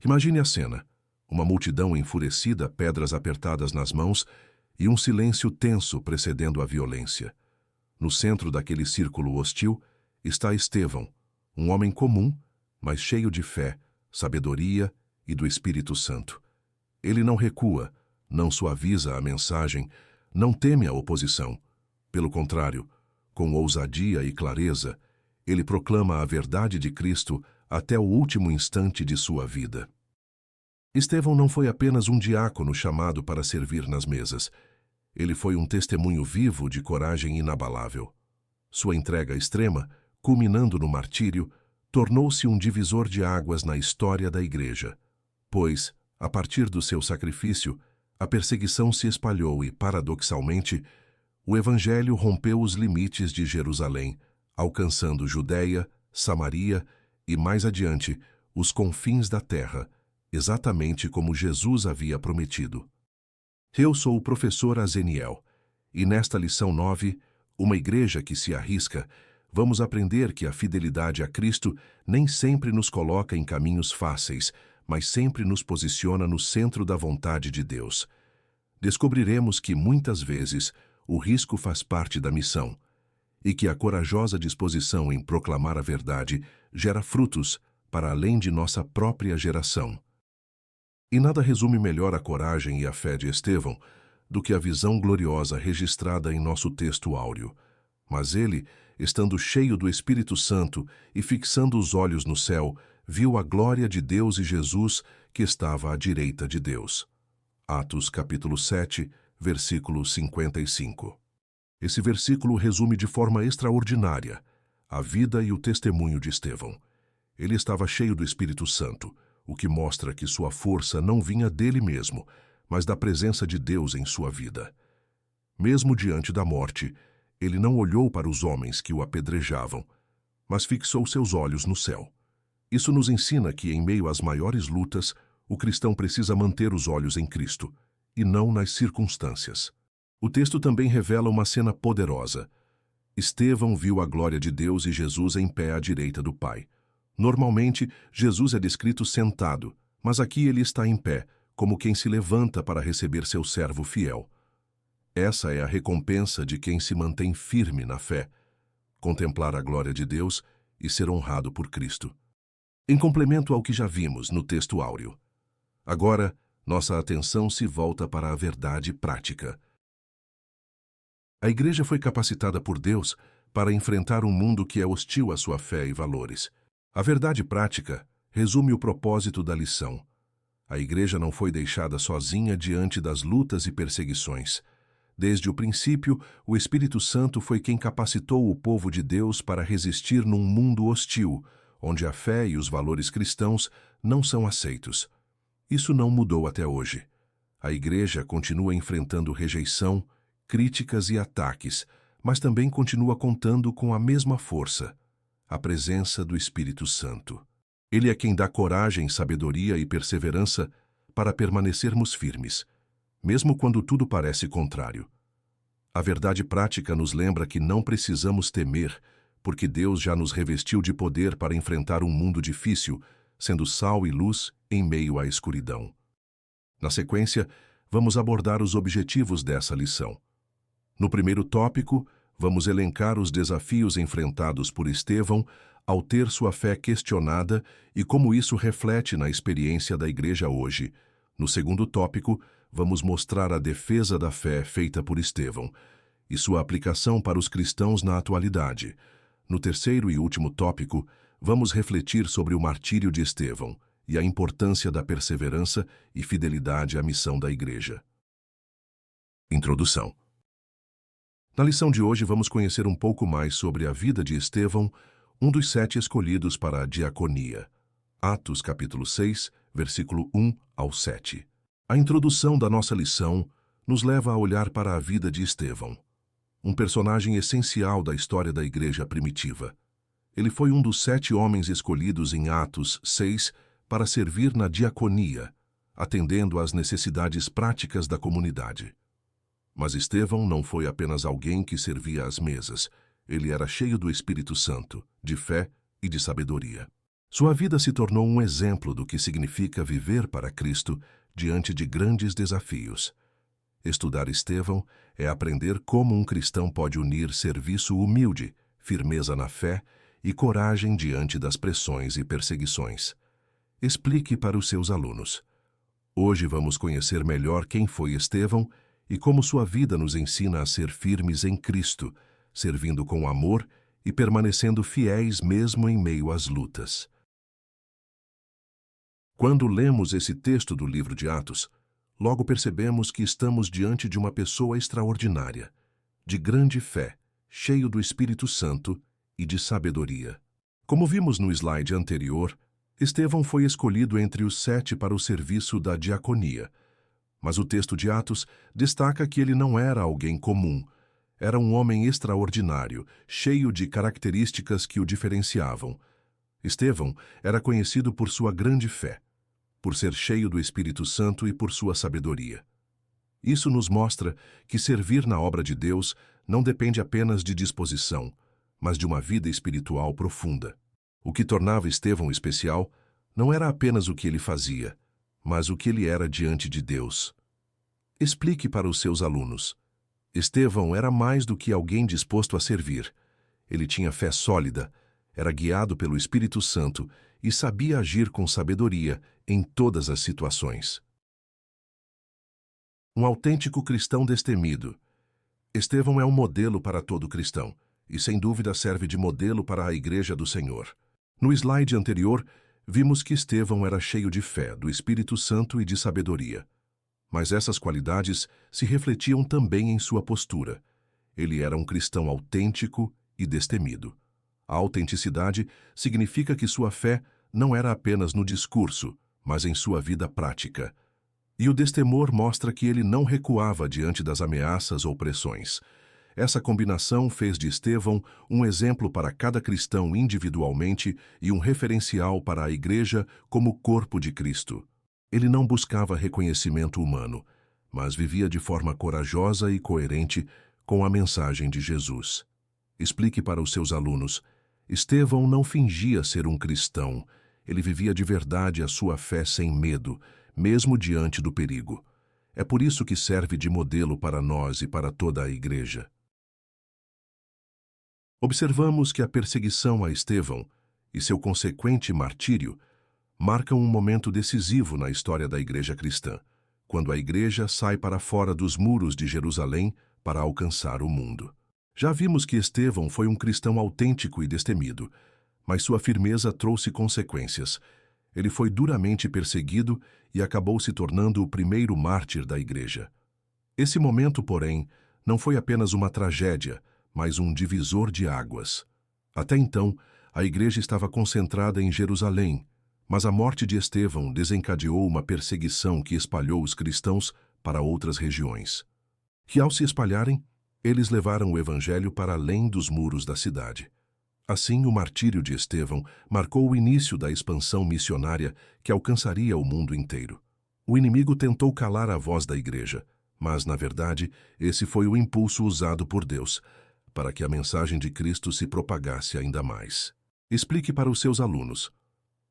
Imagine a cena: uma multidão enfurecida, pedras apertadas nas mãos e um silêncio tenso precedendo a violência. No centro daquele círculo hostil está Estevão, um homem comum, mas cheio de fé, sabedoria e do Espírito Santo. Ele não recua, não suaviza a mensagem, não teme a oposição. Pelo contrário, com ousadia e clareza, ele proclama a verdade de Cristo até o último instante de sua vida. Estevão não foi apenas um diácono chamado para servir nas mesas. Ele foi um testemunho vivo de coragem inabalável. Sua entrega extrema, culminando no martírio, tornou-se um divisor de águas na história da Igreja, pois, a partir do seu sacrifício, a perseguição se espalhou e, paradoxalmente, o Evangelho rompeu os limites de Jerusalém, alcançando Judeia, Samaria e, mais adiante, os confins da terra, exatamente como Jesus havia prometido. Eu sou o professor Azeniel, e nesta lição 9, Uma Igreja que se arrisca, vamos aprender que a fidelidade a Cristo nem sempre nos coloca em caminhos fáceis, mas sempre nos posiciona no centro da vontade de Deus. Descobriremos que, muitas vezes, o risco faz parte da missão, e que a corajosa disposição em proclamar a verdade gera frutos para além de nossa própria geração. E nada resume melhor a coragem e a fé de Estevão do que a visão gloriosa registrada em nosso texto áureo. Mas ele, estando cheio do Espírito Santo e fixando os olhos no céu, viu a glória de Deus e Jesus que estava à direita de Deus. Atos capítulo 7, versículo 55. Esse versículo resume de forma extraordinária a vida e o testemunho de Estevão. Ele estava cheio do Espírito Santo, o que mostra que sua força não vinha dele mesmo, mas da presença de Deus em sua vida. Mesmo diante da morte, ele não olhou para os homens que o apedrejavam, mas fixou seus olhos no céu. Isso nos ensina que, em meio às maiores lutas, o cristão precisa manter os olhos em Cristo, e não nas circunstâncias. O texto também revela uma cena poderosa. Estevão viu a glória de Deus e Jesus em pé à direita do Pai. Normalmente, Jesus é descrito sentado, mas aqui ele está em pé, como quem se levanta para receber seu servo fiel. Essa é a recompensa de quem se mantém firme na fé: contemplar a glória de Deus e ser honrado por Cristo. Em complemento ao que já vimos no texto áureo, agora nossa atenção se volta para a verdade prática. A Igreja foi capacitada por Deus para enfrentar um mundo que é hostil à sua fé e valores. A verdade prática resume o propósito da lição. A Igreja não foi deixada sozinha diante das lutas e perseguições. Desde o princípio, o Espírito Santo foi quem capacitou o povo de Deus para resistir num mundo hostil, onde a fé e os valores cristãos não são aceitos. Isso não mudou até hoje. A Igreja continua enfrentando rejeição, críticas e ataques, mas também continua contando com a mesma força: a presença do Espírito Santo. Ele é quem dá coragem, sabedoria e perseverança para permanecermos firmes, mesmo quando tudo parece contrário. A verdade prática nos lembra que não precisamos temer, porque Deus já nos revestiu de poder para enfrentar um mundo difícil, sendo sal e luz em meio à escuridão. Na sequência, vamos abordar os objetivos dessa lição. No primeiro tópico, vamos elencar os desafios enfrentados por Estevão ao ter sua fé questionada e como isso reflete na experiência da Igreja hoje. No segundo tópico, vamos mostrar a defesa da fé feita por Estevão e sua aplicação para os cristãos na atualidade. No terceiro e último tópico, vamos refletir sobre o martírio de Estevão e a importância da perseverança e fidelidade à missão da Igreja. Introdução. Na lição de hoje vamos conhecer um pouco mais sobre a vida de Estevão, um dos 7 escolhidos para a diaconia. Atos capítulo 6, versículo 1 ao 7. A introdução da nossa lição nos leva a olhar para a vida de Estevão, um personagem essencial da história da Igreja primitiva. Ele foi um dos 7 homens escolhidos em Atos 6 para servir na diaconia, atendendo às necessidades práticas da comunidade. Mas Estevão não foi apenas alguém que servia às mesas. Ele era cheio do Espírito Santo, de fé e de sabedoria. Sua vida se tornou um exemplo do que significa viver para Cristo diante de grandes desafios. Estudar Estevão é aprender como um cristão pode unir serviço humilde, firmeza na fé e coragem diante das pressões e perseguições. Explique para os seus alunos. Hoje vamos conhecer melhor quem foi Estevão e como sua vida nos ensina a ser firmes em Cristo, servindo com amor e permanecendo fiéis mesmo em meio às lutas. Quando lemos esse texto do livro de Atos, logo percebemos que estamos diante de uma pessoa extraordinária, de grande fé, cheio do Espírito Santo e de sabedoria. Como vimos no slide anterior, Estevão foi escolhido entre os 7 para o serviço da diaconia, mas o texto de Atos destaca que ele não era alguém comum. Era um homem extraordinário, cheio de características que o diferenciavam. Estevão era conhecido por sua grande fé, por ser cheio do Espírito Santo e por sua sabedoria. Isso nos mostra que servir na obra de Deus não depende apenas de disposição, mas de uma vida espiritual profunda. O que tornava Estevão especial não era apenas o que ele fazia, mas o que ele era diante de Deus. Explique para os seus alunos. Estevão era mais do que alguém disposto a servir. Ele tinha fé sólida, era guiado pelo Espírito Santo e sabia agir com sabedoria em todas as situações. Um autêntico cristão destemido. Estevão é um modelo para todo cristão, e sem dúvida serve de modelo para a Igreja do Senhor. No slide anterior, vimos que Estevão era cheio de fé, do Espírito Santo e de sabedoria. Mas essas qualidades se refletiam também em sua postura. Ele era um cristão autêntico e destemido. A autenticidade significa que sua fé não era apenas no discurso, mas em sua vida prática. E o destemor mostra que ele não recuava diante das ameaças ou pressões. Essa combinação fez de Estevão um exemplo para cada cristão individualmente e um referencial para a Igreja como corpo de Cristo. Ele não buscava reconhecimento humano, mas vivia de forma corajosa e coerente com a mensagem de Jesus. Explique para os seus alunos. Estevão não fingia ser um cristão. Ele vivia de verdade a sua fé sem medo, mesmo diante do perigo. É por isso que serve de modelo para nós e para toda a Igreja. Observamos que a perseguição a Estevão e seu consequente martírio marcam um momento decisivo na história da Igreja cristã, quando a Igreja sai para fora dos muros de Jerusalém para alcançar o mundo. Já vimos que Estevão foi um cristão autêntico e destemido, mas sua firmeza trouxe consequências. Ele foi duramente perseguido e acabou se tornando o primeiro mártir da Igreja. Esse momento, porém, não foi apenas uma tragédia, mas um divisor de águas. Até então, a Igreja estava concentrada em Jerusalém, mas a morte de Estevão desencadeou uma perseguição que espalhou os cristãos para outras regiões. E ao se espalharem, eles levaram o Evangelho para além dos muros da cidade. Assim, o martírio de Estevão marcou o início da expansão missionária que alcançaria o mundo inteiro. O inimigo tentou calar a voz da Igreja, mas, na verdade, esse foi o impulso usado por Deus para que a mensagem de Cristo se propagasse ainda mais. Explique para os seus alunos.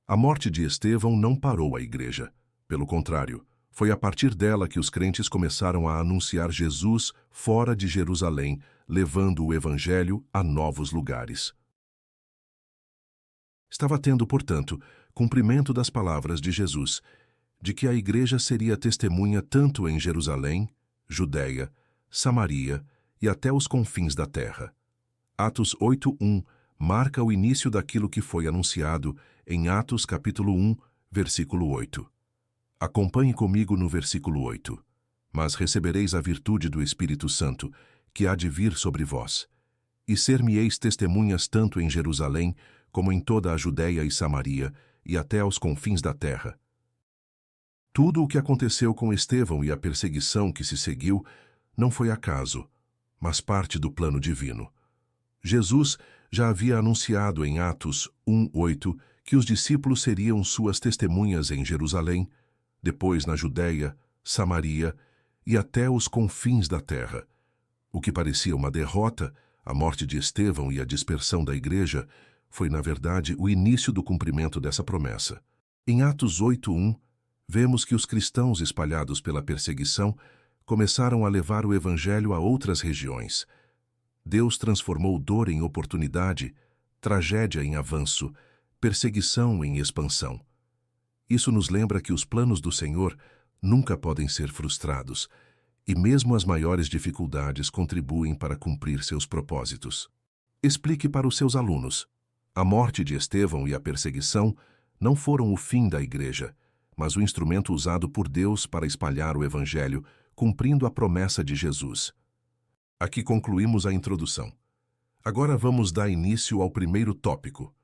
A morte de Estevão não parou a Igreja. Pelo contrário, foi a partir dela que os crentes começaram a anunciar Jesus fora de Jerusalém, levando o Evangelho a novos lugares. Estava tendo, portanto, cumprimento das palavras de Jesus, de que a Igreja seria testemunha tanto em Jerusalém, Judeia, Samaria e até os confins da terra. Atos 8:1 marca o início daquilo que foi anunciado em Atos capítulo 1, versículo 8. Acompanhe comigo no versículo 8. Mas recebereis a virtude do Espírito Santo, que há de vir sobre vós, e ser-me-eis testemunhas tanto em Jerusalém, como em toda a Judeia e Samaria, e até aos confins da terra. Tudo o que aconteceu com Estevão e a perseguição que se seguiu não foi acaso, mas parte do plano divino. Jesus já havia anunciado em Atos 1:8 que os discípulos seriam suas testemunhas em Jerusalém, depois na Judeia, Samaria e até os confins da terra. O que parecia uma derrota, a morte de Estevão e a dispersão da Igreja, foi, na verdade, o início do cumprimento dessa promessa. Em Atos 8:1, vemos que os cristãos espalhados pela perseguição começaram a levar o evangelho a outras regiões. Deus transformou dor em oportunidade, tragédia em avanço, perseguição em expansão. Isso nos lembra que os planos do Senhor nunca podem ser frustrados, e mesmo as maiores dificuldades contribuem para cumprir seus propósitos. Explique para os seus alunos. A morte de Estevão e a perseguição não foram o fim da igreja, mas o instrumento usado por Deus para espalhar o evangelho, cumprindo a promessa de Jesus. Aqui concluímos a introdução. Agora vamos dar início ao primeiro tópico.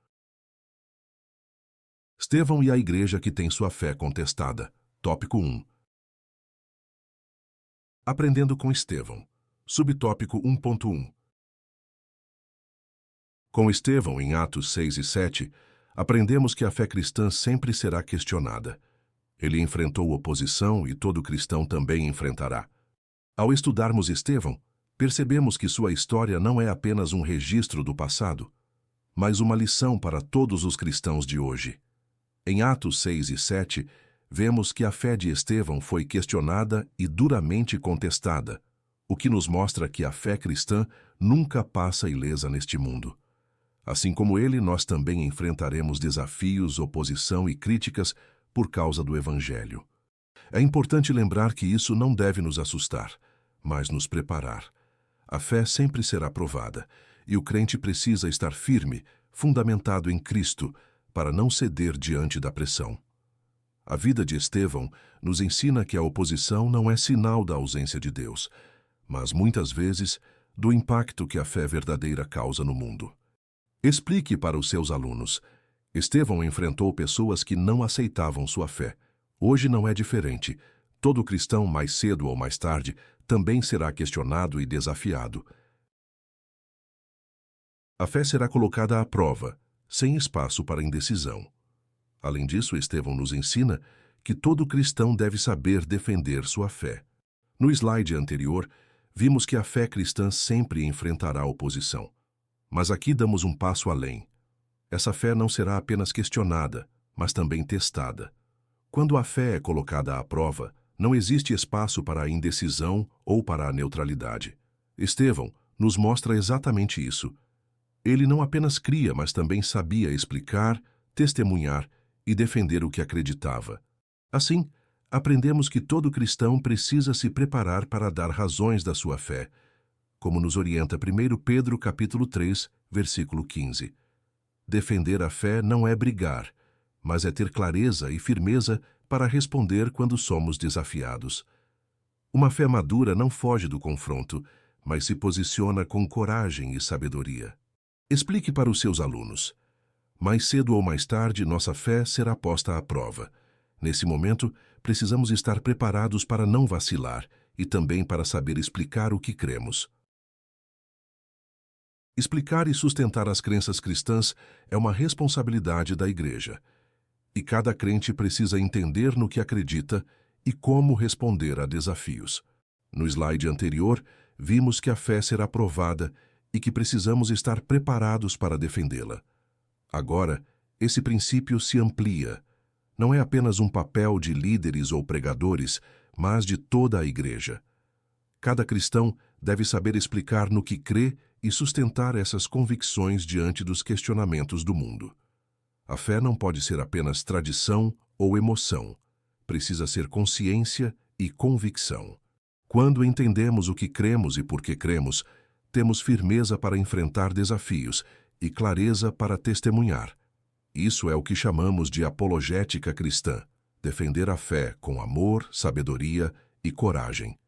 Estevão e a igreja que tem sua fé contestada. Tópico 1. Aprendendo com Estevão. Subtópico 1.1. Com Estevão, em Atos 6 e 7, aprendemos que a fé cristã sempre será questionada. Ele enfrentou oposição e todo cristão também enfrentará. Ao estudarmos Estevão, percebemos que sua história não é apenas um registro do passado, mas uma lição para todos os cristãos de hoje. Em Atos 6 e 7, vemos que a fé de Estevão foi questionada e duramente contestada, o que nos mostra que a fé cristã nunca passa ilesa neste mundo. Assim como ele, nós também enfrentaremos desafios, oposição e críticas por causa do Evangelho. É importante lembrar que isso não deve nos assustar, mas nos preparar. A fé sempre será provada, e o crente precisa estar firme, fundamentado em Cristo, para não ceder diante da pressão. A vida de Estevão nos ensina que a oposição não é sinal da ausência de Deus, mas muitas vezes do impacto que a fé verdadeira causa no mundo. Explique para os seus alunos. Estevão enfrentou pessoas que não aceitavam sua fé. Hoje não é diferente. Todo cristão, mais cedo ou mais tarde, também será questionado e desafiado. A fé será colocada à prova, sem espaço para indecisão. Além disso, Estevão nos ensina que todo cristão deve saber defender sua fé. No slide anterior, vimos que a fé cristã sempre enfrentará oposição. Mas aqui damos um passo além. Essa fé não será apenas questionada, mas também testada. Quando a fé é colocada à prova, não existe espaço para a indecisão ou para a neutralidade. Estevão nos mostra exatamente isso. Ele não apenas cria, mas também sabia explicar, testemunhar e defender o que acreditava. Assim, aprendemos que todo cristão precisa se preparar para dar razões da sua fé, como nos orienta 1 Pedro capítulo 3, versículo 15. Defender a fé não é brigar, mas é ter clareza e firmeza para responder quando somos desafiados. Uma fé madura não foge do confronto, mas se posiciona com coragem e sabedoria. Explique para os seus alunos. Mais cedo ou mais tarde, nossa fé será posta à prova. Nesse momento, precisamos estar preparados para não vacilar e também para saber explicar o que cremos. Explicar e sustentar as crenças cristãs é uma responsabilidade da Igreja. E cada crente precisa entender no que acredita e como responder a desafios. No slide anterior, vimos que a fé será provada e que precisamos estar preparados para defendê-la. Agora, esse princípio se amplia. Não é apenas um papel de líderes ou pregadores, mas de toda a Igreja. Cada cristão deve saber explicar no que crê e sustentar essas convicções diante dos questionamentos do mundo. A fé não pode ser apenas tradição ou emoção. Precisa ser consciência e convicção. Quando entendemos o que cremos e por que cremos, temos firmeza para enfrentar desafios e clareza para testemunhar. Isso é o que chamamos de apologética cristã, defender a fé com amor, sabedoria e coragem.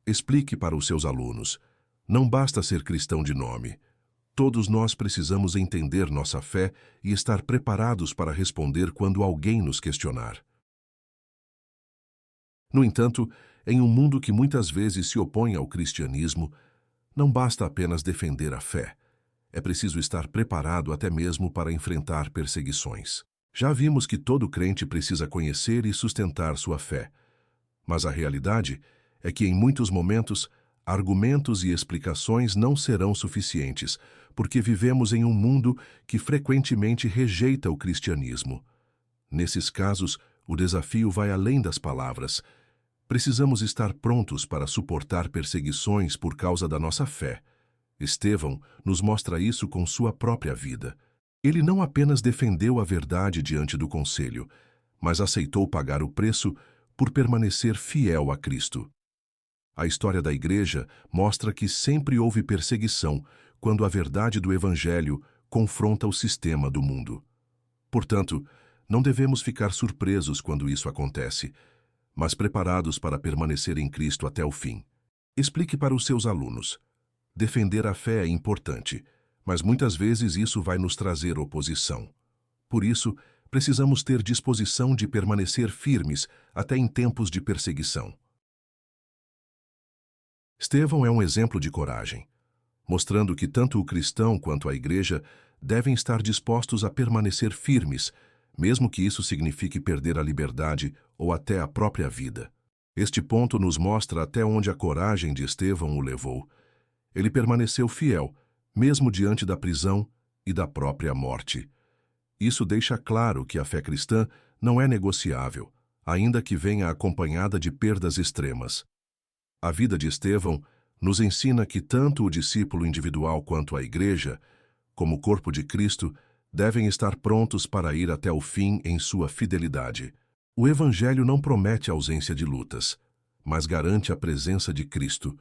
Explique para os seus alunos. Não basta ser cristão de nome. Todos nós precisamos entender nossa fé e estar preparados para responder quando alguém nos questionar. No entanto, em um mundo que muitas vezes se opõe ao cristianismo, não basta apenas defender a fé. É preciso estar preparado até mesmo para enfrentar perseguições. Já vimos que todo crente precisa conhecer e sustentar sua fé. Mas a realidade é que, em muitos momentos, Argumentos e explicações não serão suficientes, porque vivemos em um mundo que frequentemente rejeita o cristianismo. Nesses casos, o desafio vai além das palavras. Precisamos estar prontos para suportar perseguições por causa da nossa fé. Estevão nos mostra isso com sua própria vida. Ele não apenas defendeu a verdade diante do conselho, mas aceitou pagar o preço por permanecer fiel a Cristo. A história da Igreja mostra que sempre houve perseguição quando a verdade do Evangelho confronta o sistema do mundo. Portanto, não devemos ficar surpresos quando isso acontece, mas preparados para permanecer em Cristo até o fim. Explique para os seus alunos. Defender a fé é importante, mas muitas vezes isso vai nos trazer oposição. Por isso, precisamos ter disposição de permanecer firmes até em tempos de perseguição. Estevão é um exemplo de coragem, mostrando que tanto o cristão quanto a Igreja devem estar dispostos a permanecer firmes, mesmo que isso signifique perder a liberdade ou até a própria vida. Este ponto nos mostra até onde a coragem de Estevão o levou. Ele permaneceu fiel, mesmo diante da prisão e da própria morte. Isso deixa claro que a fé cristã não é negociável, ainda que venha acompanhada de perdas extremas. A vida de Estevão nos ensina que tanto o discípulo individual quanto a Igreja, como o corpo de Cristo, devem estar prontos para ir até o fim em sua fidelidade. O Evangelho não promete ausência de lutas, mas garante a presença de Cristo,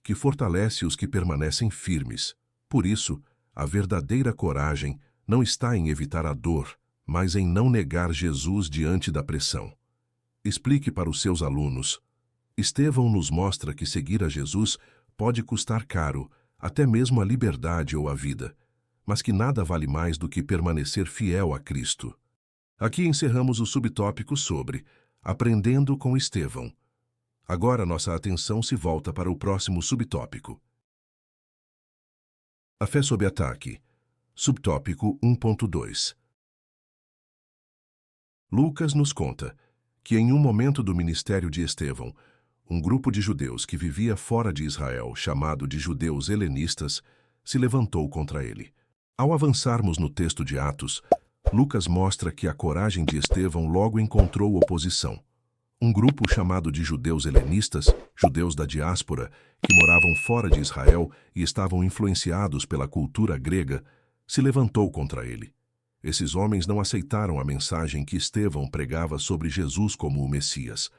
que fortalece os que permanecem firmes. Por isso, a verdadeira coragem não está em evitar a dor, mas em não negar Jesus diante da pressão. Explique para os seus alunos. Estevão nos mostra que seguir a Jesus pode custar caro, até mesmo a liberdade ou a vida, mas que nada vale mais do que permanecer fiel a Cristo. Aqui encerramos o subtópico sobre Aprendendo com Estevão. Agora nossa atenção se volta para o próximo subtópico. A fé sob ataque. Subtópico 1.2. Lucas nos conta que em um momento do ministério de Estevão, um grupo de judeus que vivia fora de Israel, chamado de judeus helenistas, se levantou contra ele. Ao avançarmos no texto de Atos, Lucas mostra que a coragem de Estevão logo encontrou oposição. Um grupo chamado de judeus helenistas, judeus da diáspora, que moravam fora de Israel e estavam influenciados pela cultura grega, se levantou contra ele. Esses homens não aceitaram a mensagem que Estevão pregava sobre Jesus como o Messias.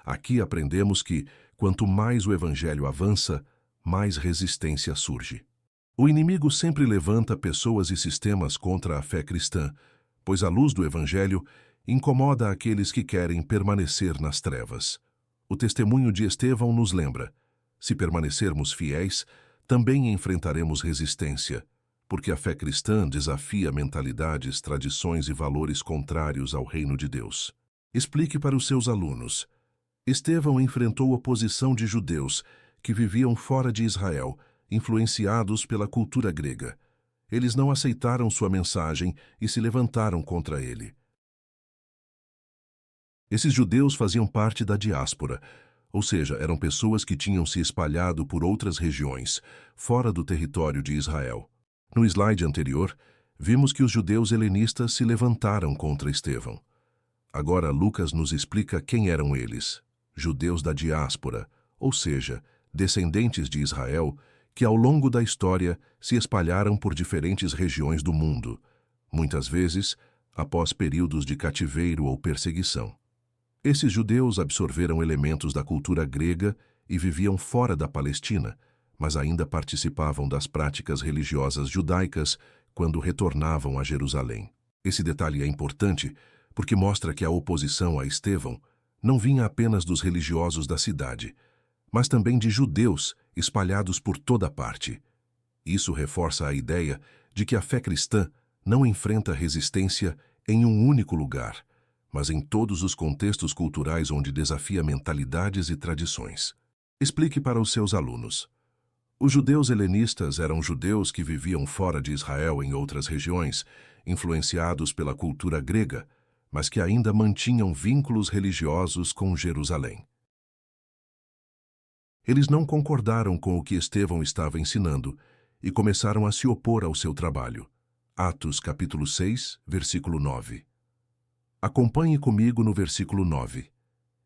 Aqui aprendemos que, quanto mais o Evangelho avança, mais resistência surge. O inimigo sempre levanta pessoas e sistemas contra a fé cristã, pois a luz do Evangelho incomoda aqueles que querem permanecer nas trevas. O testemunho de Estevão nos lembra: se permanecermos fiéis, também enfrentaremos resistência, porque a fé cristã desafia mentalidades, tradições e valores contrários ao reino de Deus. Explique para os seus alunos. Estevão enfrentou oposição de judeus que viviam fora de Israel, influenciados pela cultura grega. Eles não aceitaram sua mensagem e se levantaram contra ele. Esses judeus faziam parte da diáspora, ou seja, eram pessoas que tinham se espalhado por outras regiões, fora do território de Israel. No slide anterior, vimos que os judeus helenistas se levantaram contra Estevão. Agora Lucas nos explica quem eram eles: judeus da diáspora, ou seja, descendentes de Israel, que ao longo da história se espalharam por diferentes regiões do mundo, muitas vezes após períodos de cativeiro ou perseguição. Esses judeus absorveram elementos da cultura grega e viviam fora da Palestina, mas ainda participavam das práticas religiosas judaicas quando retornavam a Jerusalém. Esse detalhe é importante porque mostra que a oposição a Estevão não vinha apenas dos religiosos da cidade, mas também de judeus espalhados por toda parte. Isso reforça a ideia de que a fé cristã não enfrenta resistência em um único lugar, mas em todos os contextos culturais onde desafia mentalidades e tradições. Explique para os seus alunos. Os judeus helenistas eram judeus que viviam fora de Israel em outras regiões, influenciados pela cultura grega, mas que ainda mantinham vínculos religiosos com Jerusalém. Eles não concordaram com o que Estevão estava ensinando e começaram a se opor ao seu trabalho. Atos capítulo 6, versículo 9. Acompanhe comigo no versículo 9.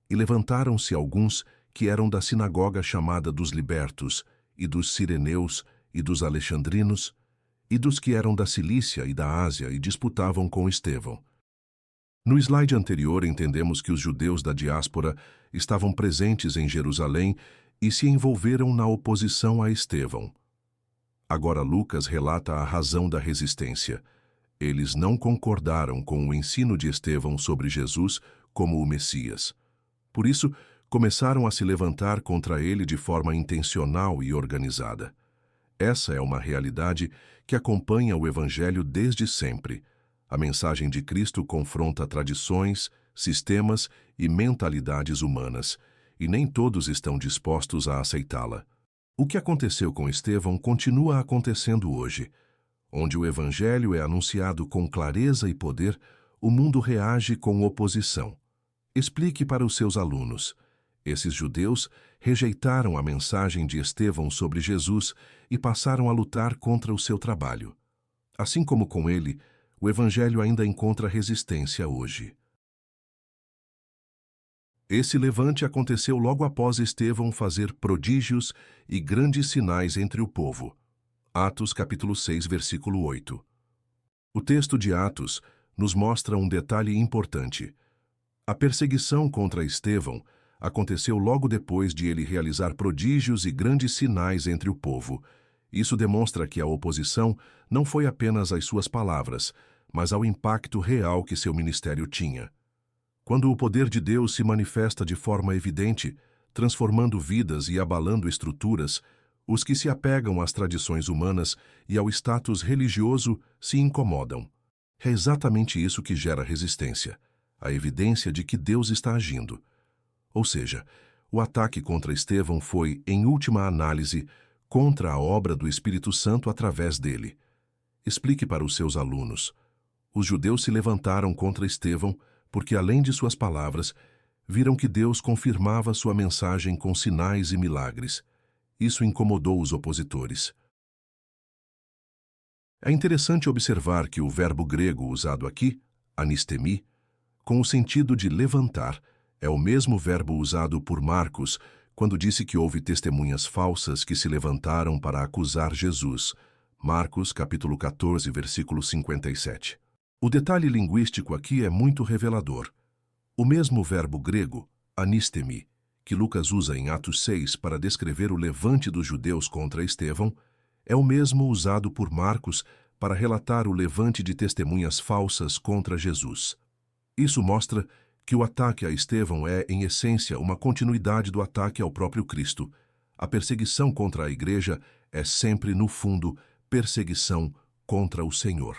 E levantaram-se alguns que eram da sinagoga chamada dos libertos, e dos sireneus, e dos alexandrinos, e dos que eram da Cilícia e da Ásia, e disputavam com Estevão. No slide anterior, entendemos que os judeus da diáspora estavam presentes em Jerusalém e se envolveram na oposição a Estevão. Agora Lucas relata a razão da resistência. Eles não concordaram com o ensino de Estevão sobre Jesus como o Messias. Por isso, começaram a se levantar contra ele de forma intencional e organizada. Essa é uma realidade que acompanha o Evangelho desde sempre. A mensagem de Cristo confronta tradições, sistemas e mentalidades humanas, e nem todos estão dispostos a aceitá-la. O que aconteceu com Estevão continua acontecendo hoje. Onde o Evangelho é anunciado com clareza e poder, o mundo reage com oposição. Explique para os seus alunos. Esses judeus rejeitaram a mensagem de Estevão sobre Jesus e passaram a lutar contra o seu trabalho. Assim como com ele, o Evangelho ainda encontra resistência hoje. Esse levante aconteceu logo após Estevão fazer prodígios e grandes sinais entre o povo. Atos capítulo 6, versículo 8. O texto de Atos nos mostra um detalhe importante. A perseguição contra Estevão aconteceu logo depois de ele realizar prodígios e grandes sinais entre o povo. Isso demonstra que a oposição não foi apenas às suas palavras, mas ao impacto real que seu ministério tinha. Quando o poder de Deus se manifesta de forma evidente, transformando vidas e abalando estruturas, os que se apegam às tradições humanas e ao status religioso se incomodam. É exatamente isso que gera resistência, a evidência de que Deus está agindo. Ou seja, o ataque contra Estevão foi, em última análise, contra a obra do Espírito Santo através dele. Explique para os seus alunos. Os judeus se levantaram contra Estevão porque, além de suas palavras, viram que Deus confirmava sua mensagem com sinais e milagres. Isso incomodou os opositores. É interessante observar que o verbo grego usado aqui, anistemi, com o sentido de levantar, é o mesmo verbo usado por Marcos quando disse que houve testemunhas falsas que se levantaram para acusar Jesus. Marcos, capítulo 14, versículo 57. O detalhe linguístico aqui é muito revelador. O mesmo verbo grego, anistemi, que Lucas usa em Atos 6 para descrever o levante dos judeus contra Estevão, é o mesmo usado por Marcos para relatar o levante de testemunhas falsas contra Jesus. Isso mostra que o ataque a Estevão é, em essência, uma continuidade do ataque ao próprio Cristo. A perseguição contra a igreja é sempre, no fundo, perseguição contra o Senhor.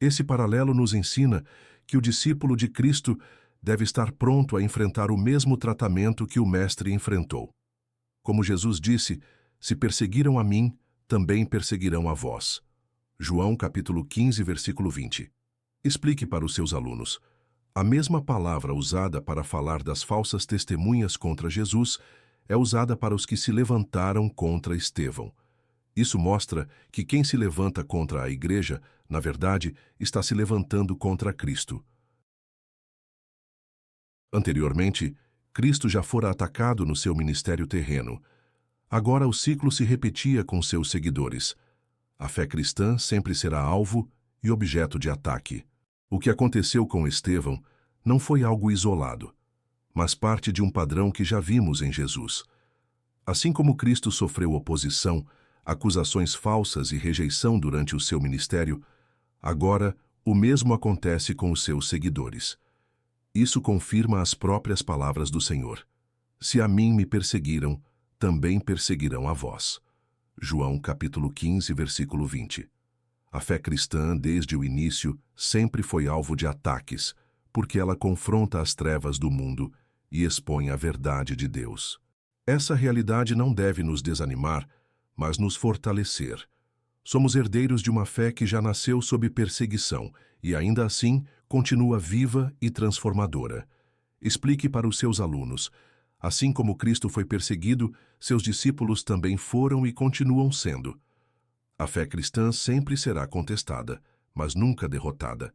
Esse paralelo nos ensina que o discípulo de Cristo deve estar pronto a enfrentar o mesmo tratamento que o Mestre enfrentou. Como Jesus disse, se perseguiram a mim, também perseguirão a vós. João capítulo 15, versículo 20. Explique para os seus alunos. A mesma palavra usada para falar das falsas testemunhas contra Jesus é usada para os que se levantaram contra Estevão. Isso mostra que quem se levanta contra a igreja, na verdade, está se levantando contra Cristo. Anteriormente, Cristo já fora atacado no seu ministério terreno. Agora o ciclo se repetia com seus seguidores. A fé cristã sempre será alvo e objeto de ataque. O que aconteceu com Estevão não foi algo isolado, mas parte de um padrão que já vimos em Jesus. Assim como Cristo sofreu oposição, acusações falsas e rejeição durante o seu ministério, agora o mesmo acontece com os seus seguidores. Isso confirma as próprias palavras do Senhor. Se a mim me perseguiram, também perseguirão a vós. João capítulo 15, versículo 20. A fé cristã, desde o início, sempre foi alvo de ataques, porque ela confronta as trevas do mundo e expõe a verdade de Deus. Essa realidade não deve nos desanimar, mas nos fortalecer. Somos herdeiros de uma fé que já nasceu sob perseguição e, ainda assim, continua viva e transformadora. Explique para os seus alunos. Assim como Cristo foi perseguido, seus discípulos também foram e continuam sendo. A fé cristã sempre será contestada, mas nunca derrotada.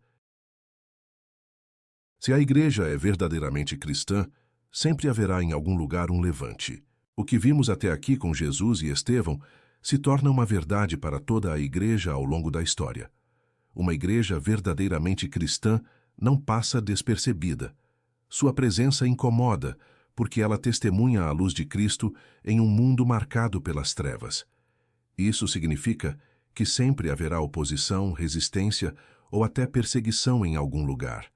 Se a igreja é verdadeiramente cristã, sempre haverá em algum lugar um levante. O que vimos até aqui com Jesus e Estevão se torna uma verdade para toda a igreja ao longo da história. Uma igreja verdadeiramente cristã não passa despercebida. Sua presença incomoda, porque ela testemunha a luz de Cristo em um mundo marcado pelas trevas. Isso significa que sempre haverá oposição, resistência ou até perseguição em algum lugar.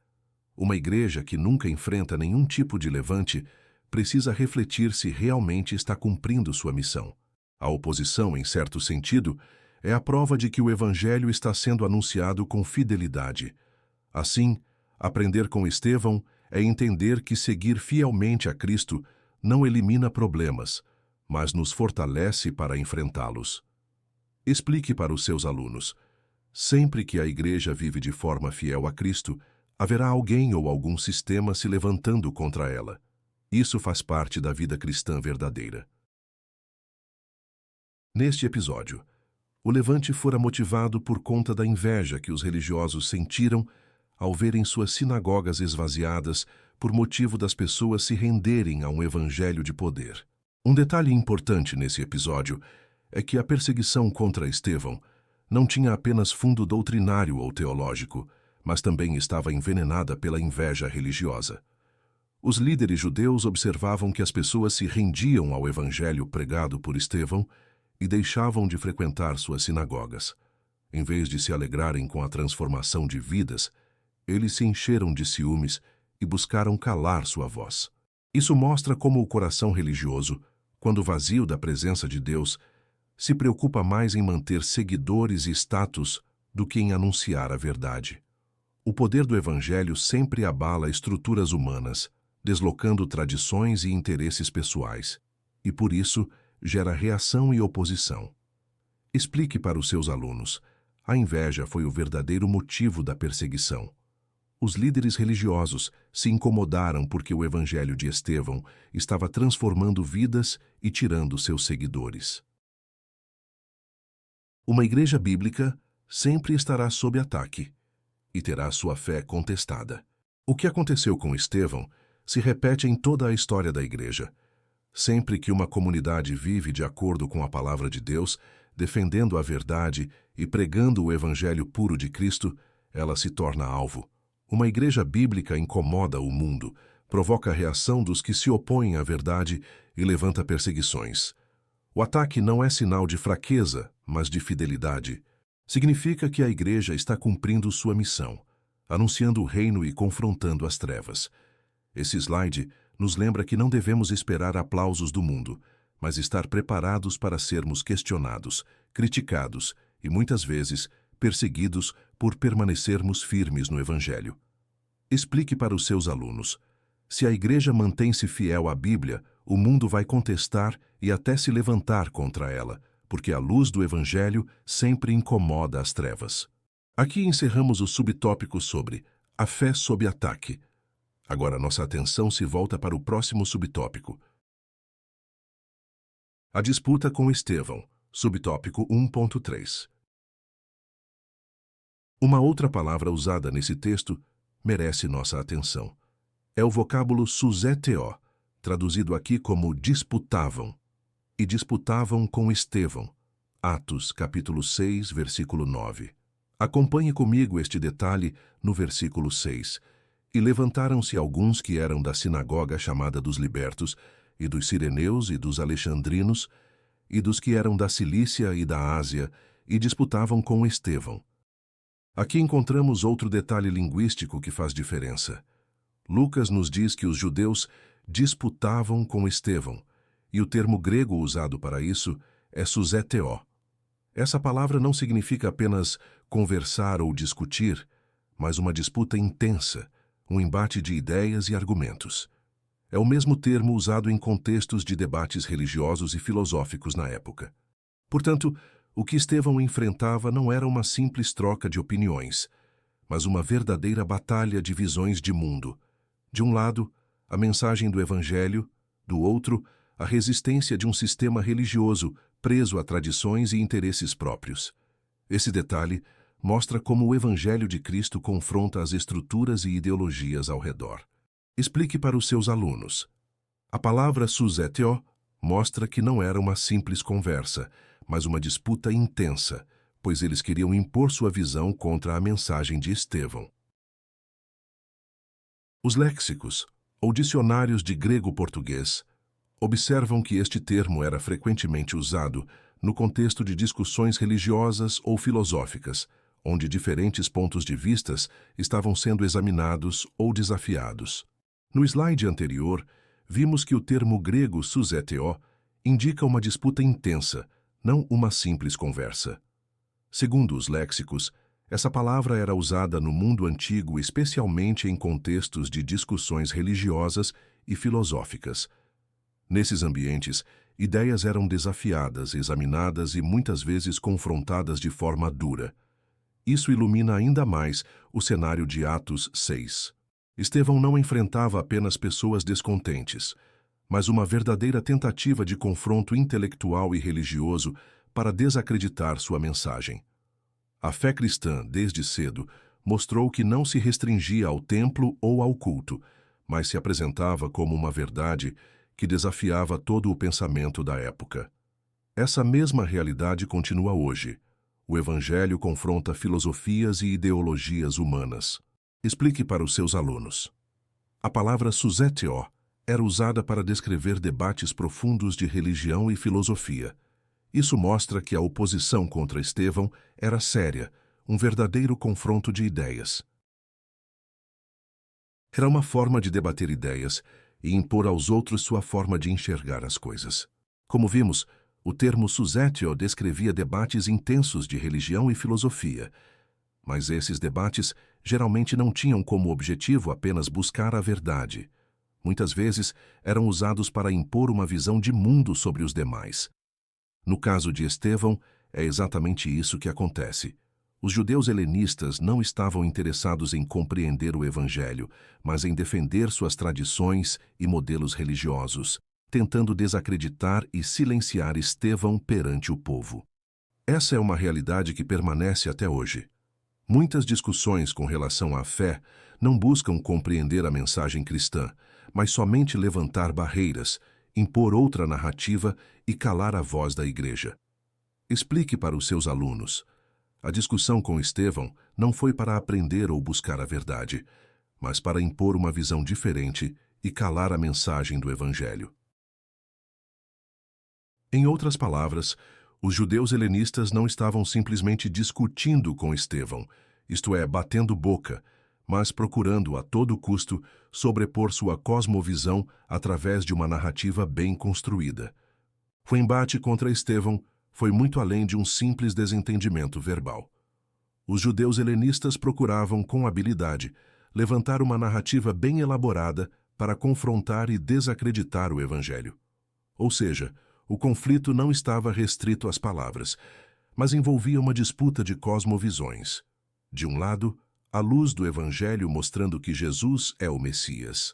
Uma igreja que nunca enfrenta nenhum tipo de levante precisa refletir se realmente está cumprindo sua missão. A oposição, em certo sentido, é a prova de que o Evangelho está sendo anunciado com fidelidade. Assim, aprender com Estevão é entender que seguir fielmente a Cristo não elimina problemas, mas nos fortalece para enfrentá-los. Explique para os seus alunos. Sempre que a igreja vive de forma fiel a Cristo, haverá alguém ou algum sistema se levantando contra ela. Isso faz parte da vida cristã verdadeira. Neste episódio, o levante fora motivado por conta da inveja que os religiosos sentiram ao verem suas sinagogas esvaziadas por motivo das pessoas se renderem a um evangelho de poder. Um detalhe importante nesse episódio é que a perseguição contra Estevão não tinha apenas fundo doutrinário ou teológico, mas também estava envenenada pela inveja religiosa. Os líderes judeus observavam que as pessoas se rendiam ao evangelho pregado por Estevão e deixavam de frequentar suas sinagogas. Em vez de se alegrarem com a transformação de vidas, eles se encheram de ciúmes e buscaram calar sua voz. Isso mostra como o coração religioso, quando vazio da presença de Deus, se preocupa mais em manter seguidores e status do que em anunciar a verdade. O poder do Evangelho sempre abala estruturas humanas, deslocando tradições e interesses pessoais, e por isso gera reação e oposição. Explique para os seus alunos. A inveja foi o verdadeiro motivo da perseguição. Os líderes religiosos se incomodaram porque o Evangelho de Estevão estava transformando vidas e tirando seus seguidores. Uma igreja bíblica sempre estará sob ataque e terá sua fé contestada. O que aconteceu com Estevão se repete em toda a história da igreja. Sempre que uma comunidade vive de acordo com a palavra de Deus, defendendo a verdade e pregando o evangelho puro de Cristo, ela se torna alvo. Uma igreja bíblica incomoda o mundo, provoca a reação dos que se opõem à verdade e levanta perseguições. O ataque não é sinal de fraqueza, mas de fidelidade. Significa que a igreja está cumprindo sua missão, anunciando o reino e confrontando as trevas. Esse slide nos lembra que não devemos esperar aplausos do mundo, mas estar preparados para sermos questionados, criticados e, muitas vezes, perseguidos por permanecermos firmes no Evangelho. Explique para os seus alunos. Se a igreja mantém-se fiel à Bíblia, o mundo vai contestar e até se levantar contra ela, porque a luz do Evangelho sempre incomoda as trevas. Aqui encerramos o subtópico sobre a fé sob ataque. Agora nossa atenção se volta para o próximo subtópico. A disputa com Estevão, subtópico 1.3. Uma outra palavra usada nesse texto merece nossa atenção. É o vocábulo suzeteo, traduzido aqui como disputavam, e disputavam com Estevão. Atos, capítulo 6, versículo 9. Acompanhe comigo este detalhe no versículo 6. E levantaram-se alguns que eram da sinagoga chamada dos libertos, e dos sireneus e dos alexandrinos, e dos que eram da Cilícia e da Ásia, e disputavam com Estevão. Aqui encontramos outro detalhe linguístico que faz diferença. Lucas nos diz que os judeus disputavam com Estevão, e o termo grego usado para isso é suzeteo. Essa palavra não significa apenas conversar ou discutir, mas uma disputa intensa, um embate de ideias e argumentos. É o mesmo termo usado em contextos de debates religiosos e filosóficos na época. Portanto, o que Estevão enfrentava não era uma simples troca de opiniões, mas uma verdadeira batalha de visões de mundo. De um lado, a mensagem do Evangelho, do outro, a resistência de um sistema religioso preso a tradições e interesses próprios. Esse detalhe mostra como o Evangelho de Cristo confronta as estruturas e ideologias ao redor. Explique para os seus alunos. A palavra suzeteo mostra que não era uma simples conversa, mas uma disputa intensa, pois eles queriam impor sua visão contra a mensagem de Estevão. Os léxicos, ou dicionários de grego-português, observam que este termo era frequentemente usado no contexto de discussões religiosas ou filosóficas, onde diferentes pontos de vistas estavam sendo examinados ou desafiados. No slide anterior, vimos que o termo grego suzeteo indica uma disputa intensa, não uma simples conversa. Segundo os léxicos, essa palavra era usada no mundo antigo especialmente em contextos de discussões religiosas e filosóficas. Nesses ambientes, ideias eram desafiadas, examinadas e muitas vezes confrontadas de forma dura. Isso ilumina ainda mais o cenário de Atos 6. Estevão não enfrentava apenas pessoas descontentes, mas uma verdadeira tentativa de confronto intelectual e religioso para desacreditar sua mensagem. A fé cristã, desde cedo, mostrou que não se restringia ao templo ou ao culto, mas se apresentava como uma verdade que desafiava todo o pensamento da época. Essa mesma realidade continua hoje. O Evangelho confronta filosofias e ideologias humanas. Explique para os seus alunos. A palavra suzeteo era usada para descrever debates profundos de religião e filosofia. Isso mostra que a oposição contra Estevão era séria, um verdadeiro confronto de ideias. Era uma forma de debater ideias e impor aos outros sua forma de enxergar as coisas. Como vimos, o termo suzeteo descrevia debates intensos de religião e filosofia, mas esses debates geralmente não tinham como objetivo apenas buscar a verdade. Muitas vezes eram usados para impor uma visão de mundo sobre os demais. No caso de Estevão, é exatamente isso que acontece. Os judeus helenistas não estavam interessados em compreender o Evangelho, mas em defender suas tradições e modelos religiosos, tentando desacreditar e silenciar Estevão perante o povo. Essa é uma realidade que permanece até hoje. Muitas discussões com relação à fé não buscam compreender a mensagem cristã, mas somente levantar barreiras, impor outra narrativa e calar a voz da igreja. Explique para os seus alunos. A discussão com Estevão não foi para aprender ou buscar a verdade, mas para impor uma visão diferente e calar a mensagem do Evangelho. Em outras palavras, os judeus helenistas não estavam simplesmente discutindo com Estevão, isto é, batendo boca, mas procurando a todo custo sobrepor sua cosmovisão através de uma narrativa bem construída. O embate contra Estevão foi muito além de um simples desentendimento verbal. Os judeus helenistas procuravam, com habilidade, levantar uma narrativa bem elaborada para confrontar e desacreditar o Evangelho. Ou seja, o conflito não estava restrito às palavras, mas envolvia uma disputa de cosmovisões. De um lado, a luz do Evangelho mostrando que Jesus é o Messias.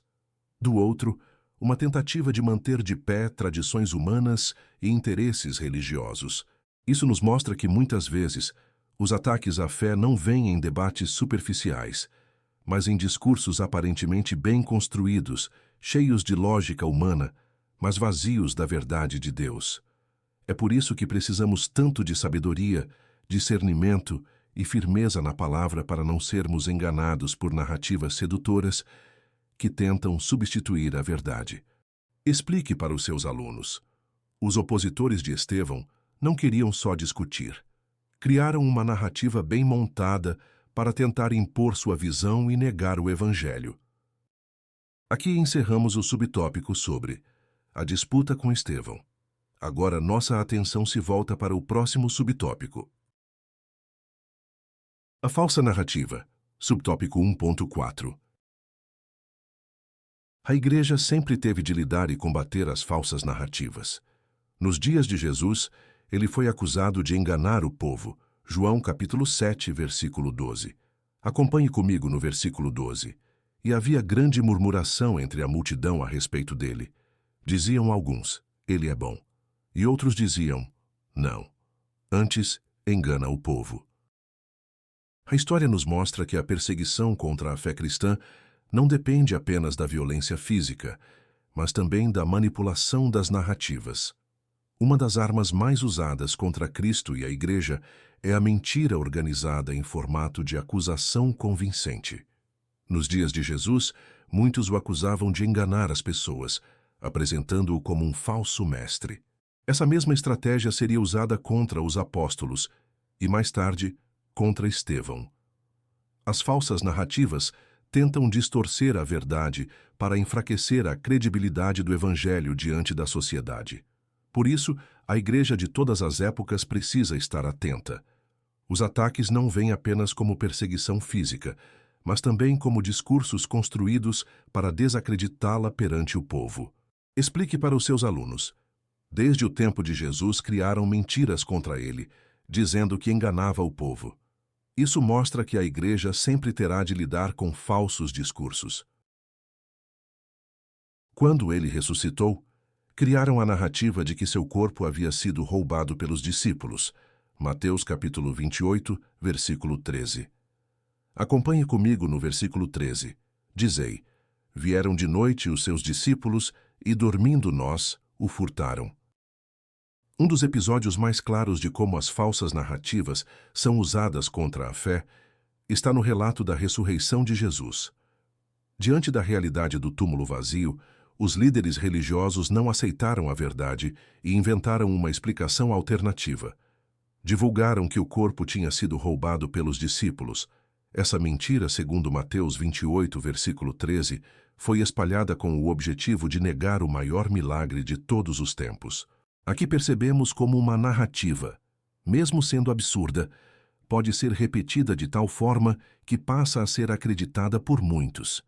Do outro, uma tentativa de manter de pé tradições humanas e interesses religiosos. Isso nos mostra que, muitas vezes, os ataques à fé não vêm em debates superficiais, mas em discursos aparentemente bem construídos, cheios de lógica humana, mas vazios da verdade de Deus. É por isso que precisamos tanto de sabedoria, discernimento e firmeza na palavra para não sermos enganados por narrativas sedutoras que tentam substituir a verdade. Explique para os seus alunos. Os opositores de Estevão não queriam só discutir. Criaram uma narrativa bem montada para tentar impor sua visão e negar o Evangelho. Aqui encerramos o subtópico sobre a disputa com Estevão. Agora nossa atenção se volta para o próximo subtópico. A falsa narrativa, subtópico 1.4. A Igreja sempre teve de lidar e combater as falsas narrativas. Nos dias de Jesus, ele foi acusado de enganar o povo. João capítulo 7, versículo 12. Acompanhe comigo no versículo 12. E havia grande murmuração entre a multidão a respeito dele. Diziam alguns: ele é bom. E outros diziam, não, antes engana o povo. A história nos mostra que a perseguição contra a fé cristã não depende apenas da violência física, mas também da manipulação das narrativas. Uma das armas mais usadas contra Cristo e a Igreja é a mentira organizada em formato de acusação convincente. Nos dias de Jesus, muitos o acusavam de enganar as pessoas, apresentando-o como um falso mestre. Essa mesma estratégia seria usada contra os apóstolos e, mais tarde, contra Estevão. As falsas narrativas tentam distorcer a verdade para enfraquecer a credibilidade do Evangelho diante da sociedade. Por isso, a Igreja de todas as épocas precisa estar atenta. Os ataques não vêm apenas como perseguição física, mas também como discursos construídos para desacreditá-la perante o povo. Explique para os seus alunos. Desde o tempo de Jesus criaram mentiras contra ele, dizendo que enganava o povo. Isso mostra que a Igreja sempre terá de lidar com falsos discursos. Quando ele ressuscitou, criaram a narrativa de que seu corpo havia sido roubado pelos discípulos. Mateus capítulo 28, versículo 13. Acompanhe comigo no versículo 13. Dizei, vieram de noite os seus discípulos e, dormindo nós, o furtaram. Um dos episódios mais claros de como as falsas narrativas são usadas contra a fé está no relato da ressurreição de Jesus. Diante da realidade do túmulo vazio, os líderes religiosos não aceitaram a verdade e inventaram uma explicação alternativa. Divulgaram que o corpo tinha sido roubado pelos discípulos. Essa mentira, segundo Mateus 28, versículo 13, foi espalhada com o objetivo de negar o maior milagre de todos os tempos. Aqui percebemos como uma narrativa, mesmo sendo absurda, pode ser repetida de tal forma que passa a ser acreditada por muitos.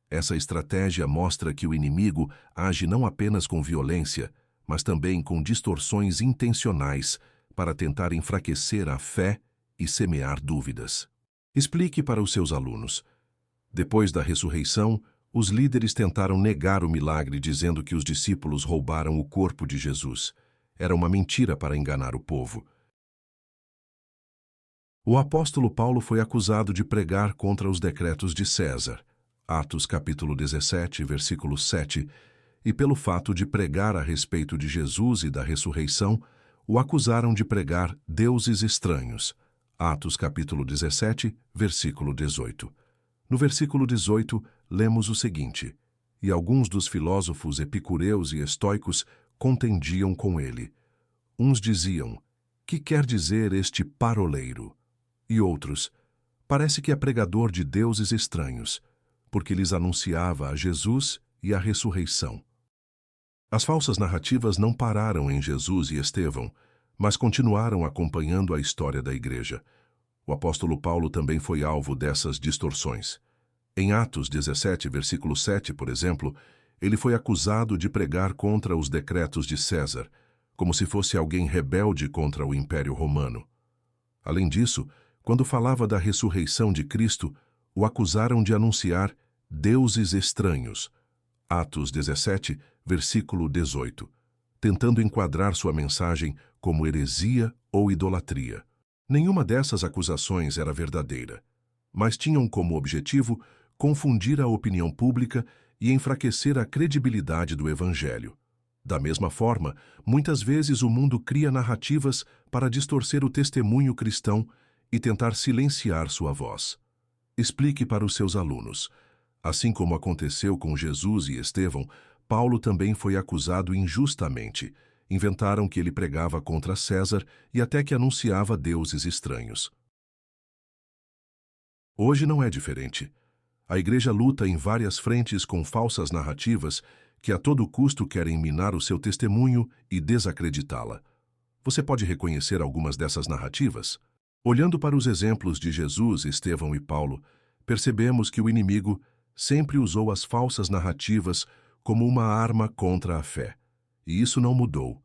Essa estratégia mostra que o inimigo age não apenas com violência, mas também com distorções intencionais para tentar enfraquecer a fé e semear dúvidas. Explique para os seus alunos. Depois da ressurreição, os líderes tentaram negar o milagre dizendo que os discípulos roubaram o corpo de Jesus. Era uma mentira para enganar o povo. O apóstolo Paulo foi acusado de pregar contra os decretos de César, Atos capítulo 17, versículo 7, e pelo fato de pregar a respeito de Jesus e da ressurreição, o acusaram de pregar deuses estranhos, Atos capítulo 17, versículo 18. No versículo 18, lemos o seguinte: E alguns dos filósofos epicureus e estoicos contendiam com ele. Uns diziam, que quer dizer este paroleiro? E outros, parece que é pregador de deuses estranhos, porque lhes anunciava a Jesus e a ressurreição. As falsas narrativas não pararam em Jesus e Estevão, mas continuaram acompanhando a história da Igreja. O apóstolo Paulo também foi alvo dessas distorções. Em Atos 17, versículo 7, por exemplo, ele foi acusado de pregar contra os decretos de César, como se fosse alguém rebelde contra o Império Romano. Além disso, quando falava da ressurreição de Cristo, o acusaram de anunciar deuses estranhos, Atos 17, versículo 18, tentando enquadrar sua mensagem como heresia ou idolatria. Nenhuma dessas acusações era verdadeira, mas tinham como objetivo confundir a opinião pública e enfraquecer a credibilidade do Evangelho. Da mesma forma, muitas vezes o mundo cria narrativas para distorcer o testemunho cristão e tentar silenciar sua voz. Explique para os seus alunos. Assim como aconteceu com Jesus e Estevão, Paulo também foi acusado injustamente. Inventaram que ele pregava contra César e até que anunciava deuses estranhos. Hoje não é diferente. A Igreja luta em várias frentes com falsas narrativas que a todo custo querem minar o seu testemunho e desacreditá-la. Você pode reconhecer algumas dessas narrativas? Olhando para os exemplos de Jesus, Estevão e Paulo, percebemos que o inimigo sempre usou as falsas narrativas como uma arma contra a fé. E isso não mudou.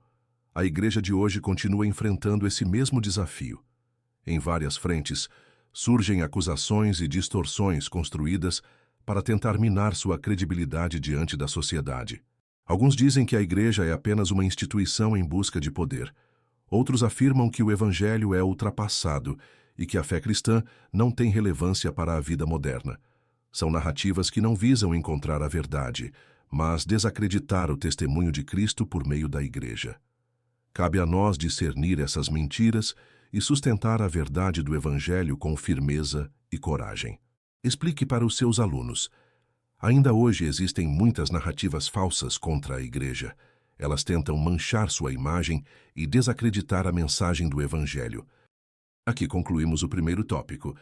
A Igreja de hoje continua enfrentando esse mesmo desafio. Em várias frentes, surgem acusações e distorções construídas para tentar minar sua credibilidade diante da sociedade. Alguns dizem que a igreja é apenas uma instituição em busca de poder. Outros afirmam que o evangelho é ultrapassado e que a fé cristã não tem relevância para a vida moderna. São narrativas que não visam encontrar a verdade, mas desacreditar o testemunho de Cristo por meio da igreja. Cabe a nós discernir essas mentiras e sustentar a verdade do evangelho com firmeza e coragem. Explique para os seus alunos. Ainda hoje existem muitas narrativas falsas contra a igreja. Elas tentam manchar sua imagem e desacreditar a mensagem do evangelho. Aqui concluímos o primeiro tópico.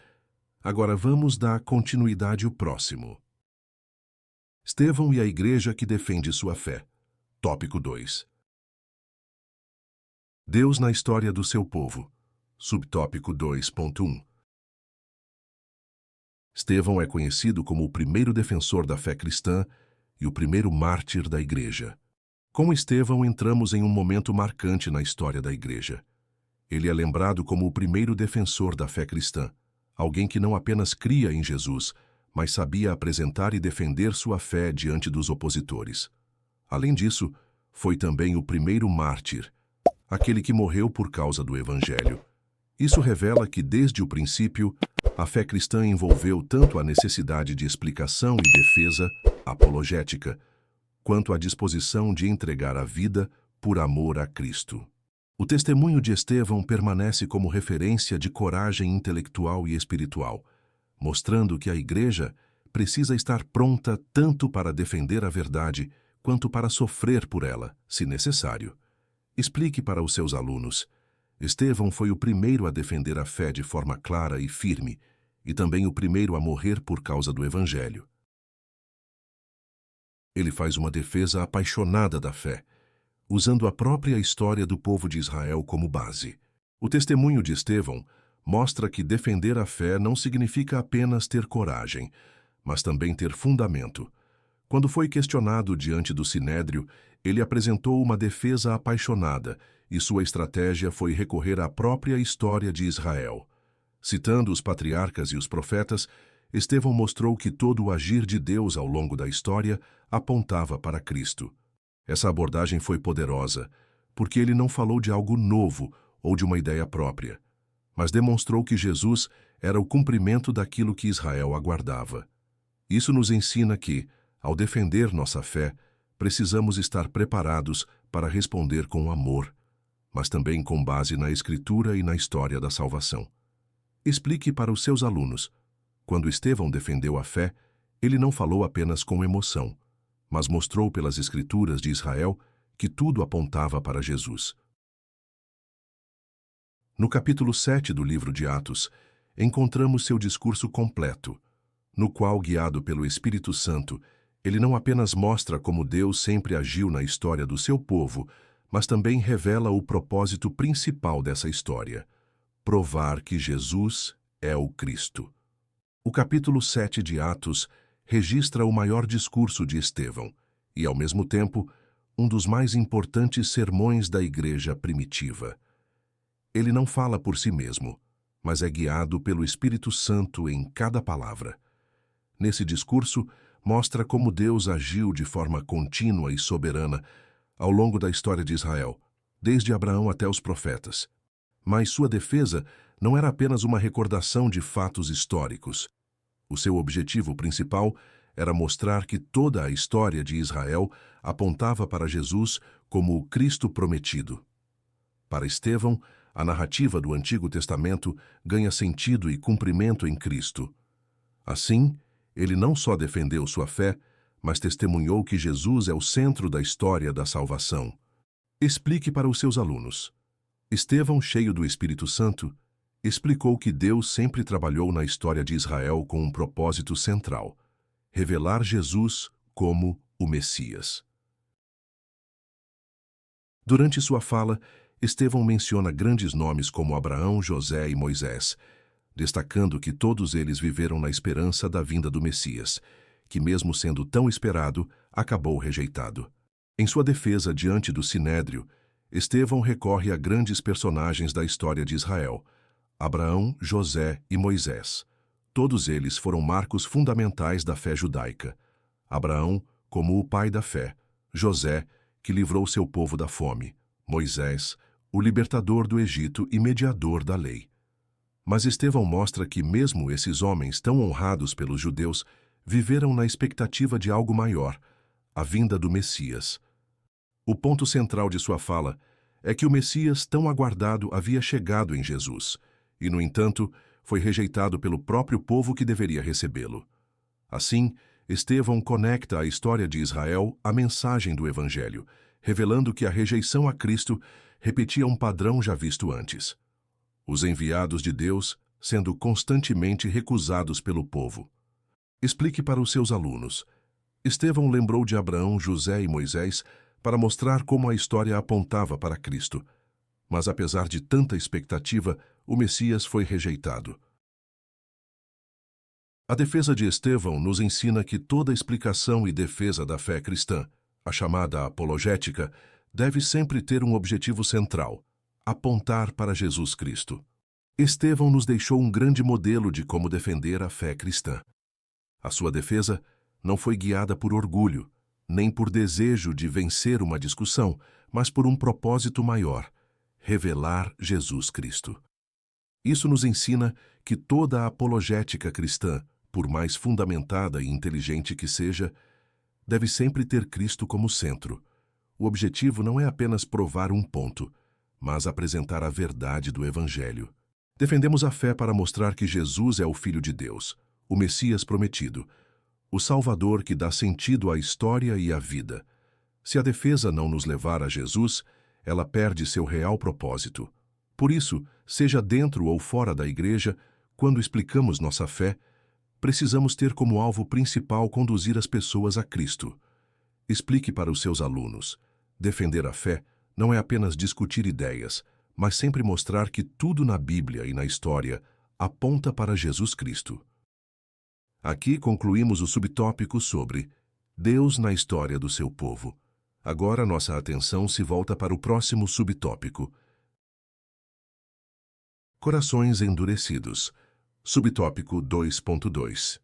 Agora vamos dar continuidade ao próximo. Estevão e a igreja que defende sua fé. Tópico 2. Deus na história do seu povo. Subtópico 2.1. Estevão é conhecido como o primeiro defensor da fé cristã e o primeiro mártir da igreja. Com Estevão entramos em um momento marcante na história da igreja. Ele é lembrado como o primeiro defensor da fé cristã, alguém que não apenas cria em Jesus, mas sabia apresentar e defender sua fé diante dos opositores. Além disso, foi também o primeiro mártir, aquele que morreu por causa do evangelho. Isso revela que, desde o princípio, a fé cristã envolveu tanto a necessidade de explicação e defesa, apologética, quanto a disposição de entregar a vida por amor a Cristo. O testemunho de Estevão permanece como referência de coragem intelectual e espiritual, mostrando que a igreja precisa estar pronta tanto para defender a verdade quanto para sofrer por ela, se necessário. Explique para os seus alunos. Estevão foi o primeiro a defender a fé de forma clara e firme, e também o primeiro a morrer por causa do evangelho. Ele faz uma defesa apaixonada da fé, usando a própria história do povo de Israel como base. O testemunho de Estevão mostra que defender a fé não significa apenas ter coragem, mas também ter fundamento. Quando foi questionado diante do Sinédrio, ele apresentou uma defesa apaixonada e sua estratégia foi recorrer à própria história de Israel. Citando os patriarcas e os profetas, Estevão mostrou que todo o agir de Deus ao longo da história apontava para Cristo. Essa abordagem foi poderosa, porque ele não falou de algo novo ou de uma ideia própria, mas demonstrou que Jesus era o cumprimento daquilo que Israel aguardava. Isso nos ensina que, ao defender nossa fé, precisamos estar preparados para responder com amor, mas também com base na Escritura e na história da salvação. Explique para os seus alunos. Quando Estevão defendeu a fé, ele não falou apenas com emoção, mas mostrou pelas Escrituras de Israel que tudo apontava para Jesus. No capítulo 7 do livro de Atos, encontramos seu discurso completo, no qual, guiado pelo Espírito Santo, ele não apenas mostra como Deus sempre agiu na história do seu povo, mas também revela o propósito principal dessa história: provar que Jesus é o Cristo. O capítulo 7 de Atos registra o maior discurso de Estevão e, ao mesmo tempo, um dos mais importantes sermões da igreja primitiva. Ele não fala por si mesmo, mas é guiado pelo Espírito Santo em cada palavra. Nesse discurso, mostra como Deus agiu de forma contínua e soberana ao longo da história de Israel, desde Abraão até os profetas. Mas sua defesa não era apenas uma recordação de fatos históricos. O seu objetivo principal era mostrar que toda a história de Israel apontava para Jesus como o Cristo prometido. Para Estevão, a narrativa do Antigo Testamento ganha sentido e cumprimento em Cristo. Assim, ele não só defendeu sua fé, mas testemunhou que Jesus é o centro da história da salvação. Explique para os seus alunos. Estevão, cheio do Espírito Santo, explicou que Deus sempre trabalhou na história de Israel com um propósito central: revelar Jesus como o Messias. Durante sua fala, Estevão menciona grandes nomes como Abraão, José e Moisés, destacando que todos eles viveram na esperança da vinda do Messias, que, mesmo sendo tão esperado, acabou rejeitado. Em sua defesa diante do Sinédrio, Estevão recorre a grandes personagens da história de Israel: Abraão, José e Moisés. Todos eles foram marcos fundamentais da fé judaica. Abraão como o pai da fé, José, que livrou seu povo da fome, Moisés, o libertador do Egito e mediador da lei. Mas Estevão mostra que mesmo esses homens tão honrados pelos judeus viveram na expectativa de algo maior, a vinda do Messias. O ponto central de sua fala é que o Messias tão aguardado havia chegado em Jesus e, no entanto, foi rejeitado pelo próprio povo que deveria recebê-lo. Assim, Estevão conecta a história de Israel à mensagem do Evangelho, revelando que a rejeição a Cristo repetia um padrão já visto antes. Os enviados de Deus sendo constantemente recusados pelo povo. Explique para os seus alunos. Estevão lembrou de Abraão, José e Moisés para mostrar como a história apontava para Cristo. Mas apesar de tanta expectativa, o Messias foi rejeitado. A defesa de Estevão nos ensina que toda explicação e defesa da fé cristã, a chamada apologética, deve sempre ter um objetivo central: apontar para Jesus Cristo. Estevão nos deixou um grande modelo de como defender a fé cristã. A sua defesa não foi guiada por orgulho, nem por desejo de vencer uma discussão, mas por um propósito maior: revelar Jesus Cristo. Isso nos ensina que toda a apologética cristã, por mais fundamentada e inteligente que seja, deve sempre ter Cristo como centro. O objetivo não é apenas provar um ponto, mas apresentar a verdade do Evangelho. Defendemos a fé para mostrar que Jesus é o Filho de Deus, o Messias prometido, o Salvador que dá sentido à história e à vida. Se a defesa não nos levar a Jesus, ela perde seu real propósito. Por isso, seja dentro ou fora da igreja, quando explicamos nossa fé, precisamos ter como alvo principal conduzir as pessoas a Cristo. Explique para os seus alunos. Defender a fé não é apenas discutir ideias, mas sempre mostrar que tudo na Bíblia e na história aponta para Jesus Cristo. Aqui concluímos o subtópico sobre Deus na história do seu povo. Agora nossa atenção se volta para o próximo subtópico. Corações endurecidos. Subtópico 2.2.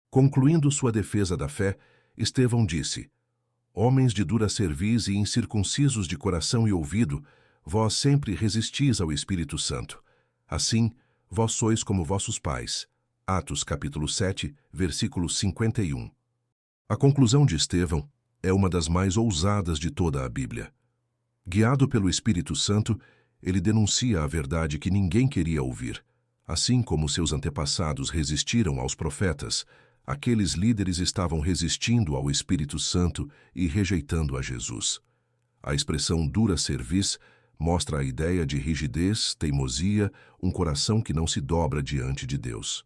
Concluindo sua defesa da fé, Estevão disse: Homens de dura cerviz e incircuncisos de coração e ouvido, vós sempre resistis ao Espírito Santo. Assim, vós sois como vossos pais. Atos capítulo 7, versículo 51. A conclusão de Estevão é uma das mais ousadas de toda a Bíblia. Guiado pelo Espírito Santo, ele denuncia a verdade que ninguém queria ouvir. Assim como seus antepassados resistiram aos profetas, aqueles líderes estavam resistindo ao Espírito Santo e rejeitando a Jesus. A expressão dura cerviz mostra a ideia de rigidez, teimosia, um coração que não se dobra diante de Deus.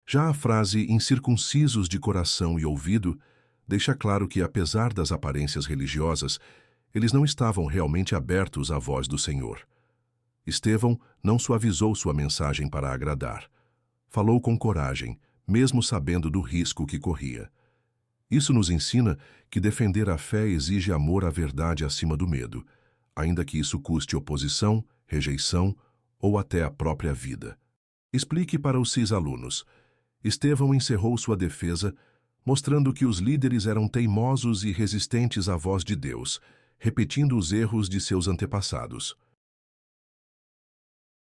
Já a frase incircuncisos de coração e ouvido deixa claro que, apesar das aparências religiosas, eles não estavam realmente abertos à voz do Senhor. Estevão não suavizou sua mensagem para agradar. Falou com coragem, mesmo sabendo do risco que corria. Isso nos ensina que defender a fé exige amor à verdade acima do medo, ainda que isso custe oposição, rejeição ou até a própria vida. Explique para os seus alunos. Estevão encerrou sua defesa, mostrando que os líderes eram teimosos e resistentes à voz de Deus, repetindo os erros de seus antepassados.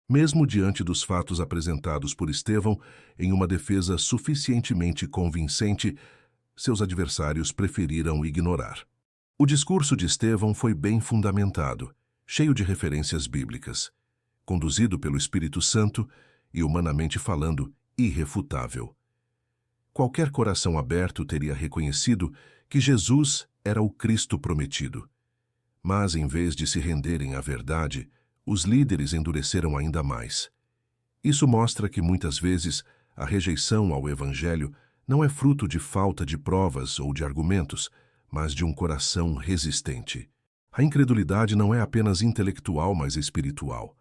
Mesmo diante dos fatos apresentados por Estevão em uma defesa suficientemente convincente, seus adversários preferiram ignorar. O discurso de Estevão foi bem fundamentado, cheio de referências bíblicas, conduzido pelo Espírito Santo e, humanamente falando, irrefutável. Qualquer coração aberto teria reconhecido que Jesus era o Cristo prometido. Mas, em vez de se renderem à verdade, os líderes endureceram ainda mais. Isso mostra que, muitas vezes, a rejeição ao Evangelho não é fruto de falta de provas ou de argumentos, mas de um coração resistente. A incredulidade não é apenas intelectual, mas espiritual.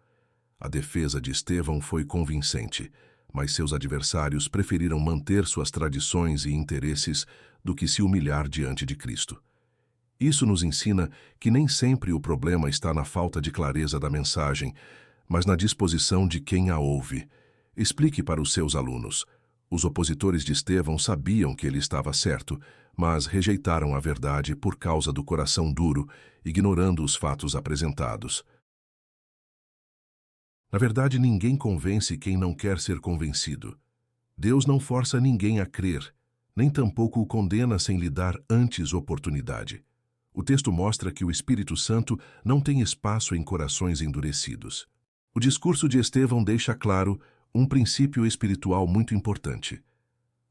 A defesa de Estevão foi convincente, mas seus adversários preferiram manter suas tradições e interesses do que se humilhar diante de Cristo. Isso nos ensina que nem sempre o problema está na falta de clareza da mensagem, mas na disposição de quem a ouve. Explique para os seus alunos. Os opositores de Estevão sabiam que ele estava certo, mas rejeitaram a verdade por causa do coração duro, ignorando os fatos apresentados. Na verdade, ninguém convence quem não quer ser convencido. Deus não força ninguém a crer, nem tampouco o condena sem lhe dar antes oportunidade. O texto mostra que o Espírito Santo não tem espaço em corações endurecidos. O discurso de Estevão deixa claro um princípio espiritual muito importante.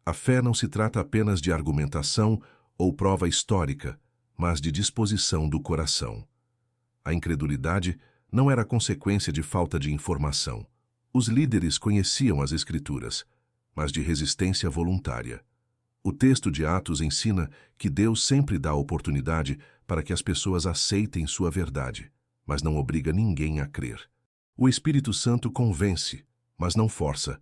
A fé não se trata apenas de argumentação ou prova histórica, mas de disposição do coração. A incredulidade não era consequência de falta de informação. Os líderes conheciam as Escrituras, mas de resistência voluntária. O texto de Atos ensina que Deus sempre dá oportunidade para que as pessoas aceitem sua verdade, mas não obriga ninguém a crer. O Espírito Santo convence, mas não força.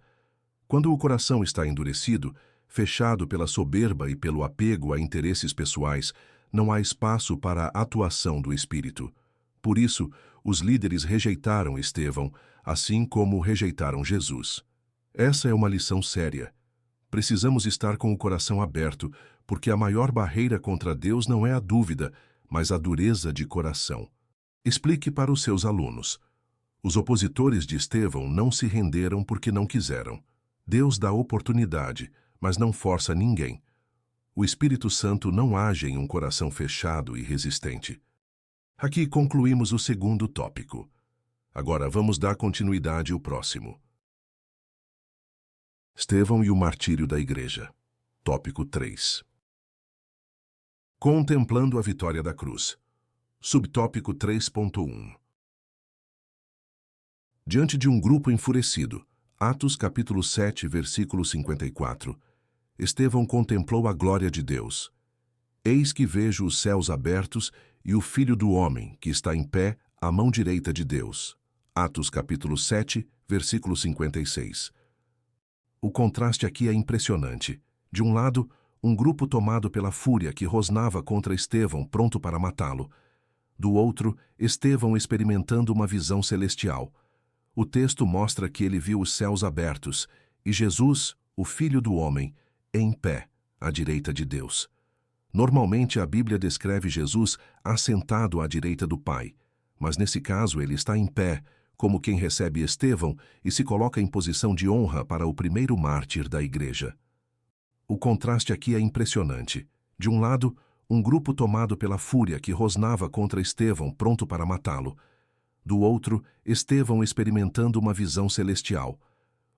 Quando o coração está endurecido, fechado pela soberba e pelo apego a interesses pessoais, não há espaço para a atuação do Espírito. Por isso, os líderes rejeitaram Estevão, assim como rejeitaram Jesus. Essa é uma lição séria. Precisamos estar com o coração aberto, porque a maior barreira contra Deus não é a dúvida, mas a dureza de coração. Explique para os seus alunos. Os opositores de Estevão não se renderam porque não quiseram. Deus dá oportunidade, mas não força ninguém. O Espírito Santo não age em um coração fechado e resistente. Aqui concluímos o segundo tópico. Agora vamos dar continuidade ao próximo. Estevão e o martírio da Igreja. Tópico 3. Contemplando a vitória da cruz. Subtópico 3.1. Diante de um grupo enfurecido, Atos capítulo 7, versículo 54, Estevão contemplou a glória de Deus. Eis que vejo os céus abertos e o Filho do Homem, que está em pé à mão direita de Deus. Atos capítulo 7, versículo 56. O contraste aqui é impressionante. De um lado, um grupo tomado pela fúria que rosnava contra Estevão, pronto para matá-lo. Do outro, Estevão experimentando uma visão celestial. O texto mostra que ele viu os céus abertos e Jesus, o Filho do Homem, em pé, à direita de Deus. Normalmente a Bíblia descreve Jesus assentado à direita do Pai, mas nesse caso ele está em pé, como quem recebe Estevão e se coloca em posição de honra para o primeiro mártir da Igreja. O contraste aqui é impressionante. De um lado, um grupo tomado pela fúria que rosnava contra Estevão, pronto para matá-lo. Do outro, Estevão experimentando uma visão celestial.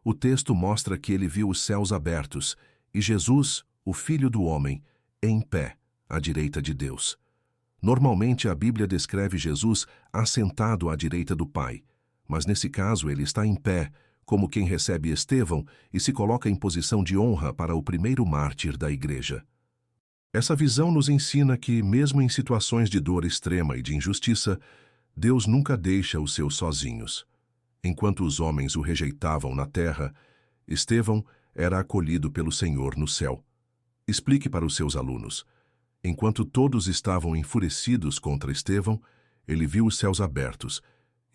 O texto mostra que ele viu os céus abertos e Jesus, o Filho do Homem, em pé, à direita de Deus. Normalmente a Bíblia descreve Jesus assentado à direita do Pai, mas nesse caso ele está em pé, como quem recebe Estevão e se coloca em posição de honra para o primeiro mártir da Igreja. Essa visão nos ensina que, mesmo em situações de dor extrema e de injustiça, Deus nunca deixa os seus sozinhos. Enquanto os homens o rejeitavam na terra, Estevão era acolhido pelo Senhor no céu. Explique para os seus alunos. Enquanto todos estavam enfurecidos contra Estevão, ele viu os céus abertos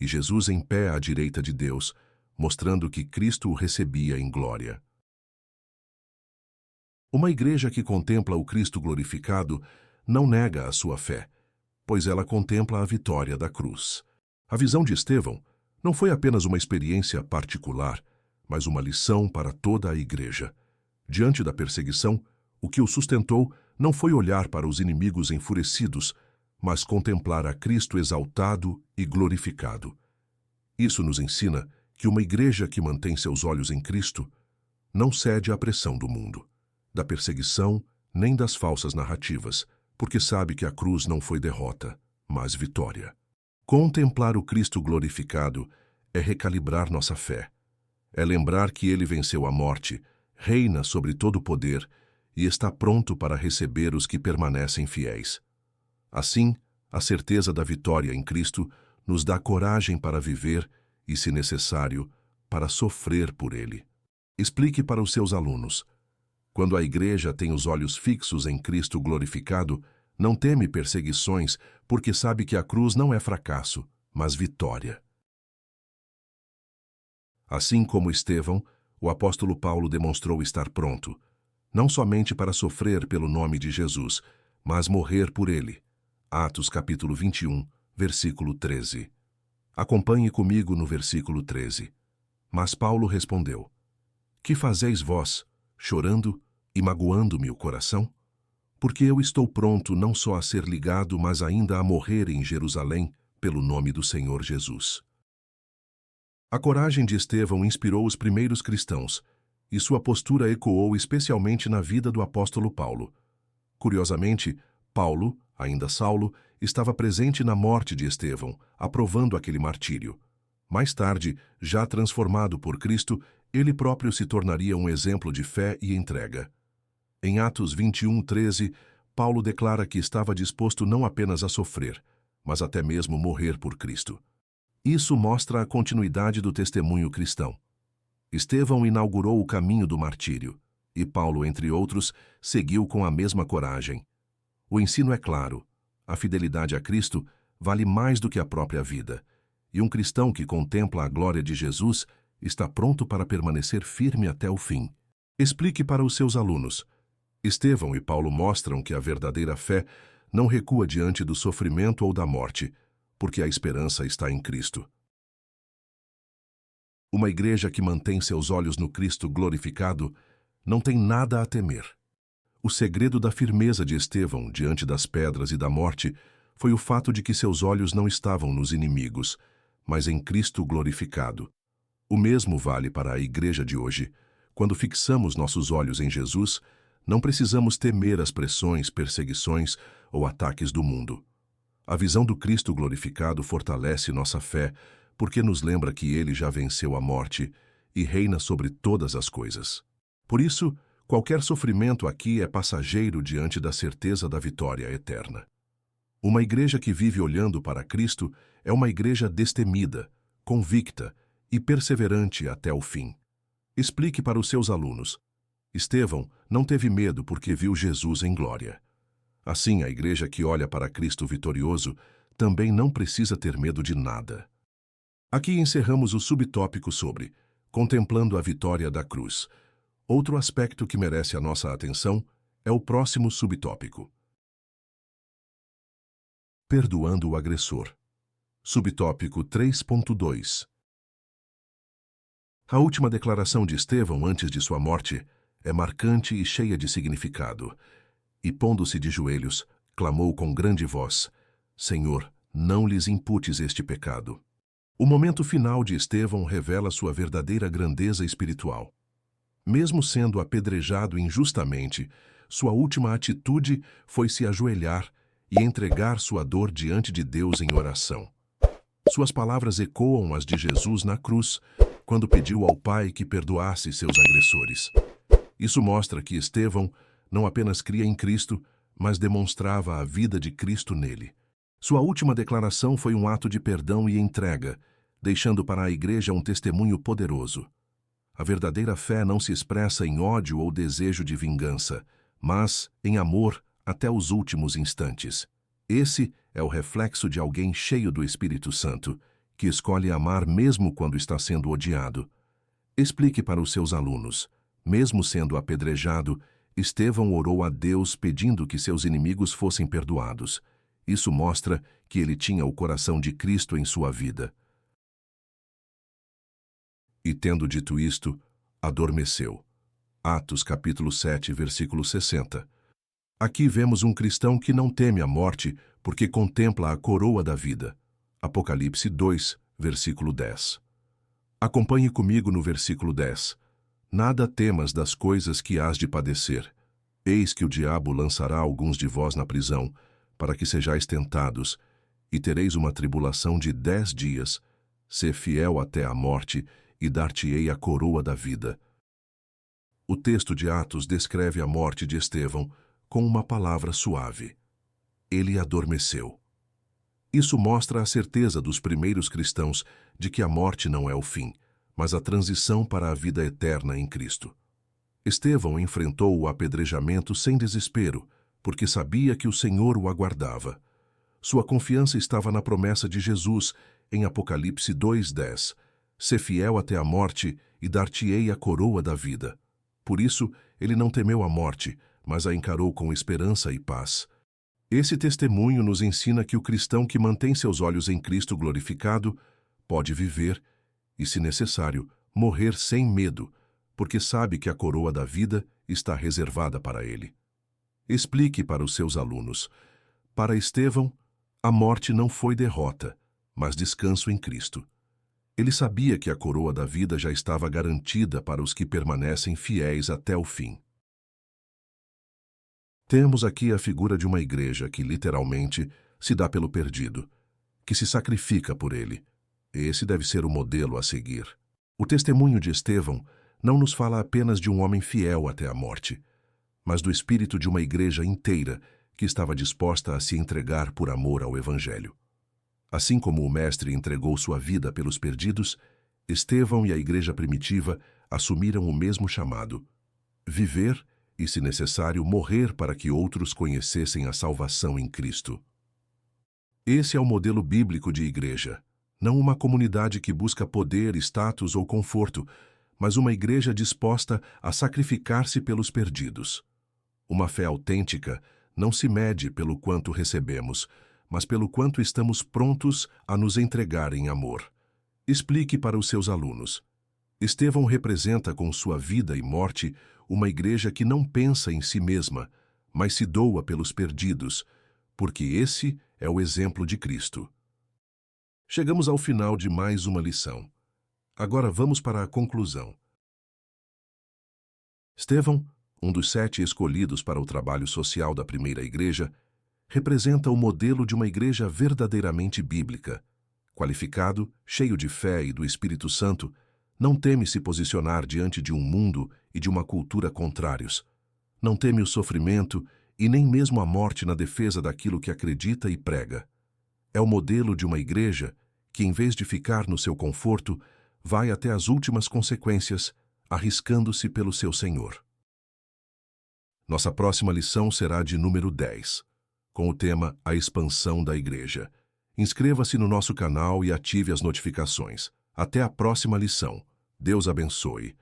e Jesus em pé à direita de Deus, mostrando que Cristo o recebia em glória. Uma igreja que contempla o Cristo glorificado não nega a sua fé, pois ela contempla a vitória da cruz. A visão de Estevão não foi apenas uma experiência particular, mas uma lição para toda a igreja. Diante da perseguição, o que o sustentou não foi olhar para os inimigos enfurecidos, mas contemplar a Cristo exaltado e glorificado. Isso nos ensina que uma igreja que mantém seus olhos em Cristo não cede à pressão do mundo, da perseguição nem das falsas narrativas, porque sabe que a cruz não foi derrota, mas vitória. Contemplar o Cristo glorificado é recalibrar nossa fé. É lembrar que ele venceu a morte, reina sobre todo o poder e está pronto para receber os que permanecem fiéis. Assim, a certeza da vitória em Cristo nos dá coragem para viver e, se necessário, para sofrer por ele. Explique para os seus alunos. Quando a igreja tem os olhos fixos em Cristo glorificado, não teme perseguições, porque sabe que a cruz não é fracasso, mas vitória. Assim como Estevão, o apóstolo Paulo demonstrou estar pronto, não somente para sofrer pelo nome de Jesus, mas morrer por ele. Atos capítulo 21, versículo 13. Acompanhe comigo no versículo 13. Mas Paulo respondeu: Que fazeis vós, chorando e magoando-me o coração? Porque eu estou pronto não só a ser ligado, mas ainda a morrer em Jerusalém pelo nome do Senhor Jesus. A coragem de Estevão inspirou os primeiros cristãos, e sua postura ecoou especialmente na vida do apóstolo Paulo. Curiosamente, Paulo, ainda Saulo, estava presente na morte de Estevão, aprovando aquele martírio. Mais tarde, já transformado por Cristo, ele próprio se tornaria um exemplo de fé e entrega. Em Atos 21:13, Paulo declara que estava disposto não apenas a sofrer, mas até mesmo morrer por Cristo. Isso mostra a continuidade do testemunho cristão. Estevão inaugurou o caminho do martírio, e Paulo, entre outros, seguiu com a mesma coragem. O ensino é claro: a fidelidade a Cristo vale mais do que a própria vida, e um cristão que contempla a glória de Jesus está pronto para permanecer firme até o fim. Explique para os seus alunos. Estevão e Paulo mostram que a verdadeira fé não recua diante do sofrimento ou da morte, porque a esperança está em Cristo. Uma igreja que mantém seus olhos no Cristo glorificado não tem nada a temer. O segredo da firmeza de Estevão diante das pedras e da morte foi o fato de que seus olhos não estavam nos inimigos, mas em Cristo glorificado. O mesmo vale para a igreja de hoje. Quando fixamos nossos olhos em Jesus, não precisamos temer as pressões, perseguições ou ataques do mundo. A visão do Cristo glorificado fortalece nossa fé, porque nos lembra que ele já venceu a morte e reina sobre todas as coisas. Por isso, qualquer sofrimento aqui é passageiro diante da certeza da vitória eterna. Uma igreja que vive olhando para Cristo é uma igreja destemida, convicta e perseverante até o fim. Explique para os seus alunos. Estevão não teve medo porque viu Jesus em glória. Assim, a igreja que olha para Cristo vitorioso também não precisa ter medo de nada. Aqui encerramos o subtópico sobre Contemplando a Vitória da Cruz. Outro aspecto que merece a nossa atenção é o próximo subtópico. Perdoando o agressor. Subtópico 3.2. A última declaração de Estevão antes de sua morte é marcante e cheia de significado. E pondo-se de joelhos, clamou com grande voz: Senhor, não lhes imputes este pecado. O momento final de Estevão revela sua verdadeira grandeza espiritual. Mesmo sendo apedrejado injustamente, sua última atitude foi se ajoelhar e entregar sua dor diante de Deus em oração. Suas palavras ecoam as de Jesus na cruz, quando pediu ao Pai que perdoasse seus agressores. Isso mostra que Estevão não apenas cria em Cristo, mas demonstrava a vida de Cristo nele. Sua última declaração foi um ato de perdão e entrega, deixando para a igreja um testemunho poderoso. A verdadeira fé não se expressa em ódio ou desejo de vingança, mas em amor até os últimos instantes. Esse é o reflexo de alguém cheio do Espírito Santo, que escolhe amar mesmo quando está sendo odiado. Explique para os seus alunos. Mesmo sendo apedrejado, Estevão orou a Deus pedindo que seus inimigos fossem perdoados. Isso mostra que ele tinha o coração de Cristo em sua vida. E tendo dito isto, adormeceu. Atos capítulo 7, versículo 60. Aqui vemos um cristão que não teme a morte porque contempla a coroa da vida. Apocalipse 2, versículo 10. Acompanhe comigo no versículo 10. Nada temas das coisas que hás de padecer. Eis que o diabo lançará alguns de vós na prisão, para que sejais tentados, e tereis uma tribulação de 10 dias. Sê fiel até a morte, e dar-te-ei a coroa da vida. O texto de Atos descreve a morte de Estevão com uma palavra suave. Ele adormeceu. Isso mostra a certeza dos primeiros cristãos de que a morte não é o fim, mas a transição para a vida eterna em Cristo. Estevão enfrentou o apedrejamento sem desespero, porque sabia que o Senhor o aguardava. Sua confiança estava na promessa de Jesus, em Apocalipse 2:10. Sê fiel até a morte, e dar-te-ei a coroa da vida. Por isso, ele não temeu a morte, mas a encarou com esperança e paz. Esse testemunho nos ensina que o cristão que mantém seus olhos em Cristo glorificado pode viver e, se necessário, morrer sem medo, porque sabe que a coroa da vida está reservada para ele. Explique para os seus alunos. Para Estevão, a morte não foi derrota, mas descanso em Cristo. Ele sabia que a coroa da vida já estava garantida para os que permanecem fiéis até o fim. Temos aqui a figura de uma igreja que, literalmente, se dá pelo perdido, que se sacrifica por ele. Esse deve ser o modelo a seguir. O testemunho de Estevão não nos fala apenas de um homem fiel até a morte, mas do espírito de uma igreja inteira que estava disposta a se entregar por amor ao Evangelho. Assim como o Mestre entregou sua vida pelos perdidos, Estevão e a igreja primitiva assumiram o mesmo chamado: viver e, se necessário, morrer para que outros conhecessem a salvação em Cristo. Esse é o modelo bíblico de igreja, não uma comunidade que busca poder, status ou conforto, mas uma igreja disposta a sacrificar-se pelos perdidos. Uma fé autêntica não se mede pelo quanto recebemos, mas pelo quanto estamos prontos a nos entregar em amor. Explique para os seus alunos. Estevão representa com sua vida e morte uma igreja que não pensa em si mesma, mas se doa pelos perdidos, porque esse é o exemplo de Cristo. Chegamos ao final de mais uma lição. Agora vamos para a conclusão. Estevão, um dos 7 escolhidos para o trabalho social da primeira igreja, representa o modelo de uma igreja verdadeiramente bíblica. Qualificado, cheio de fé e do Espírito Santo, não teme se posicionar diante de um mundo e de uma cultura contrários. Não teme o sofrimento e nem mesmo a morte na defesa daquilo que acredita e prega. É o modelo de uma igreja que, em vez de ficar no seu conforto, vai até as últimas consequências, arriscando-se pelo seu Senhor. Nossa próxima lição será de número 10, com o tema A Expansão da Igreja. Inscreva-se no nosso canal e ative as notificações. Até a próxima lição. Deus abençoe.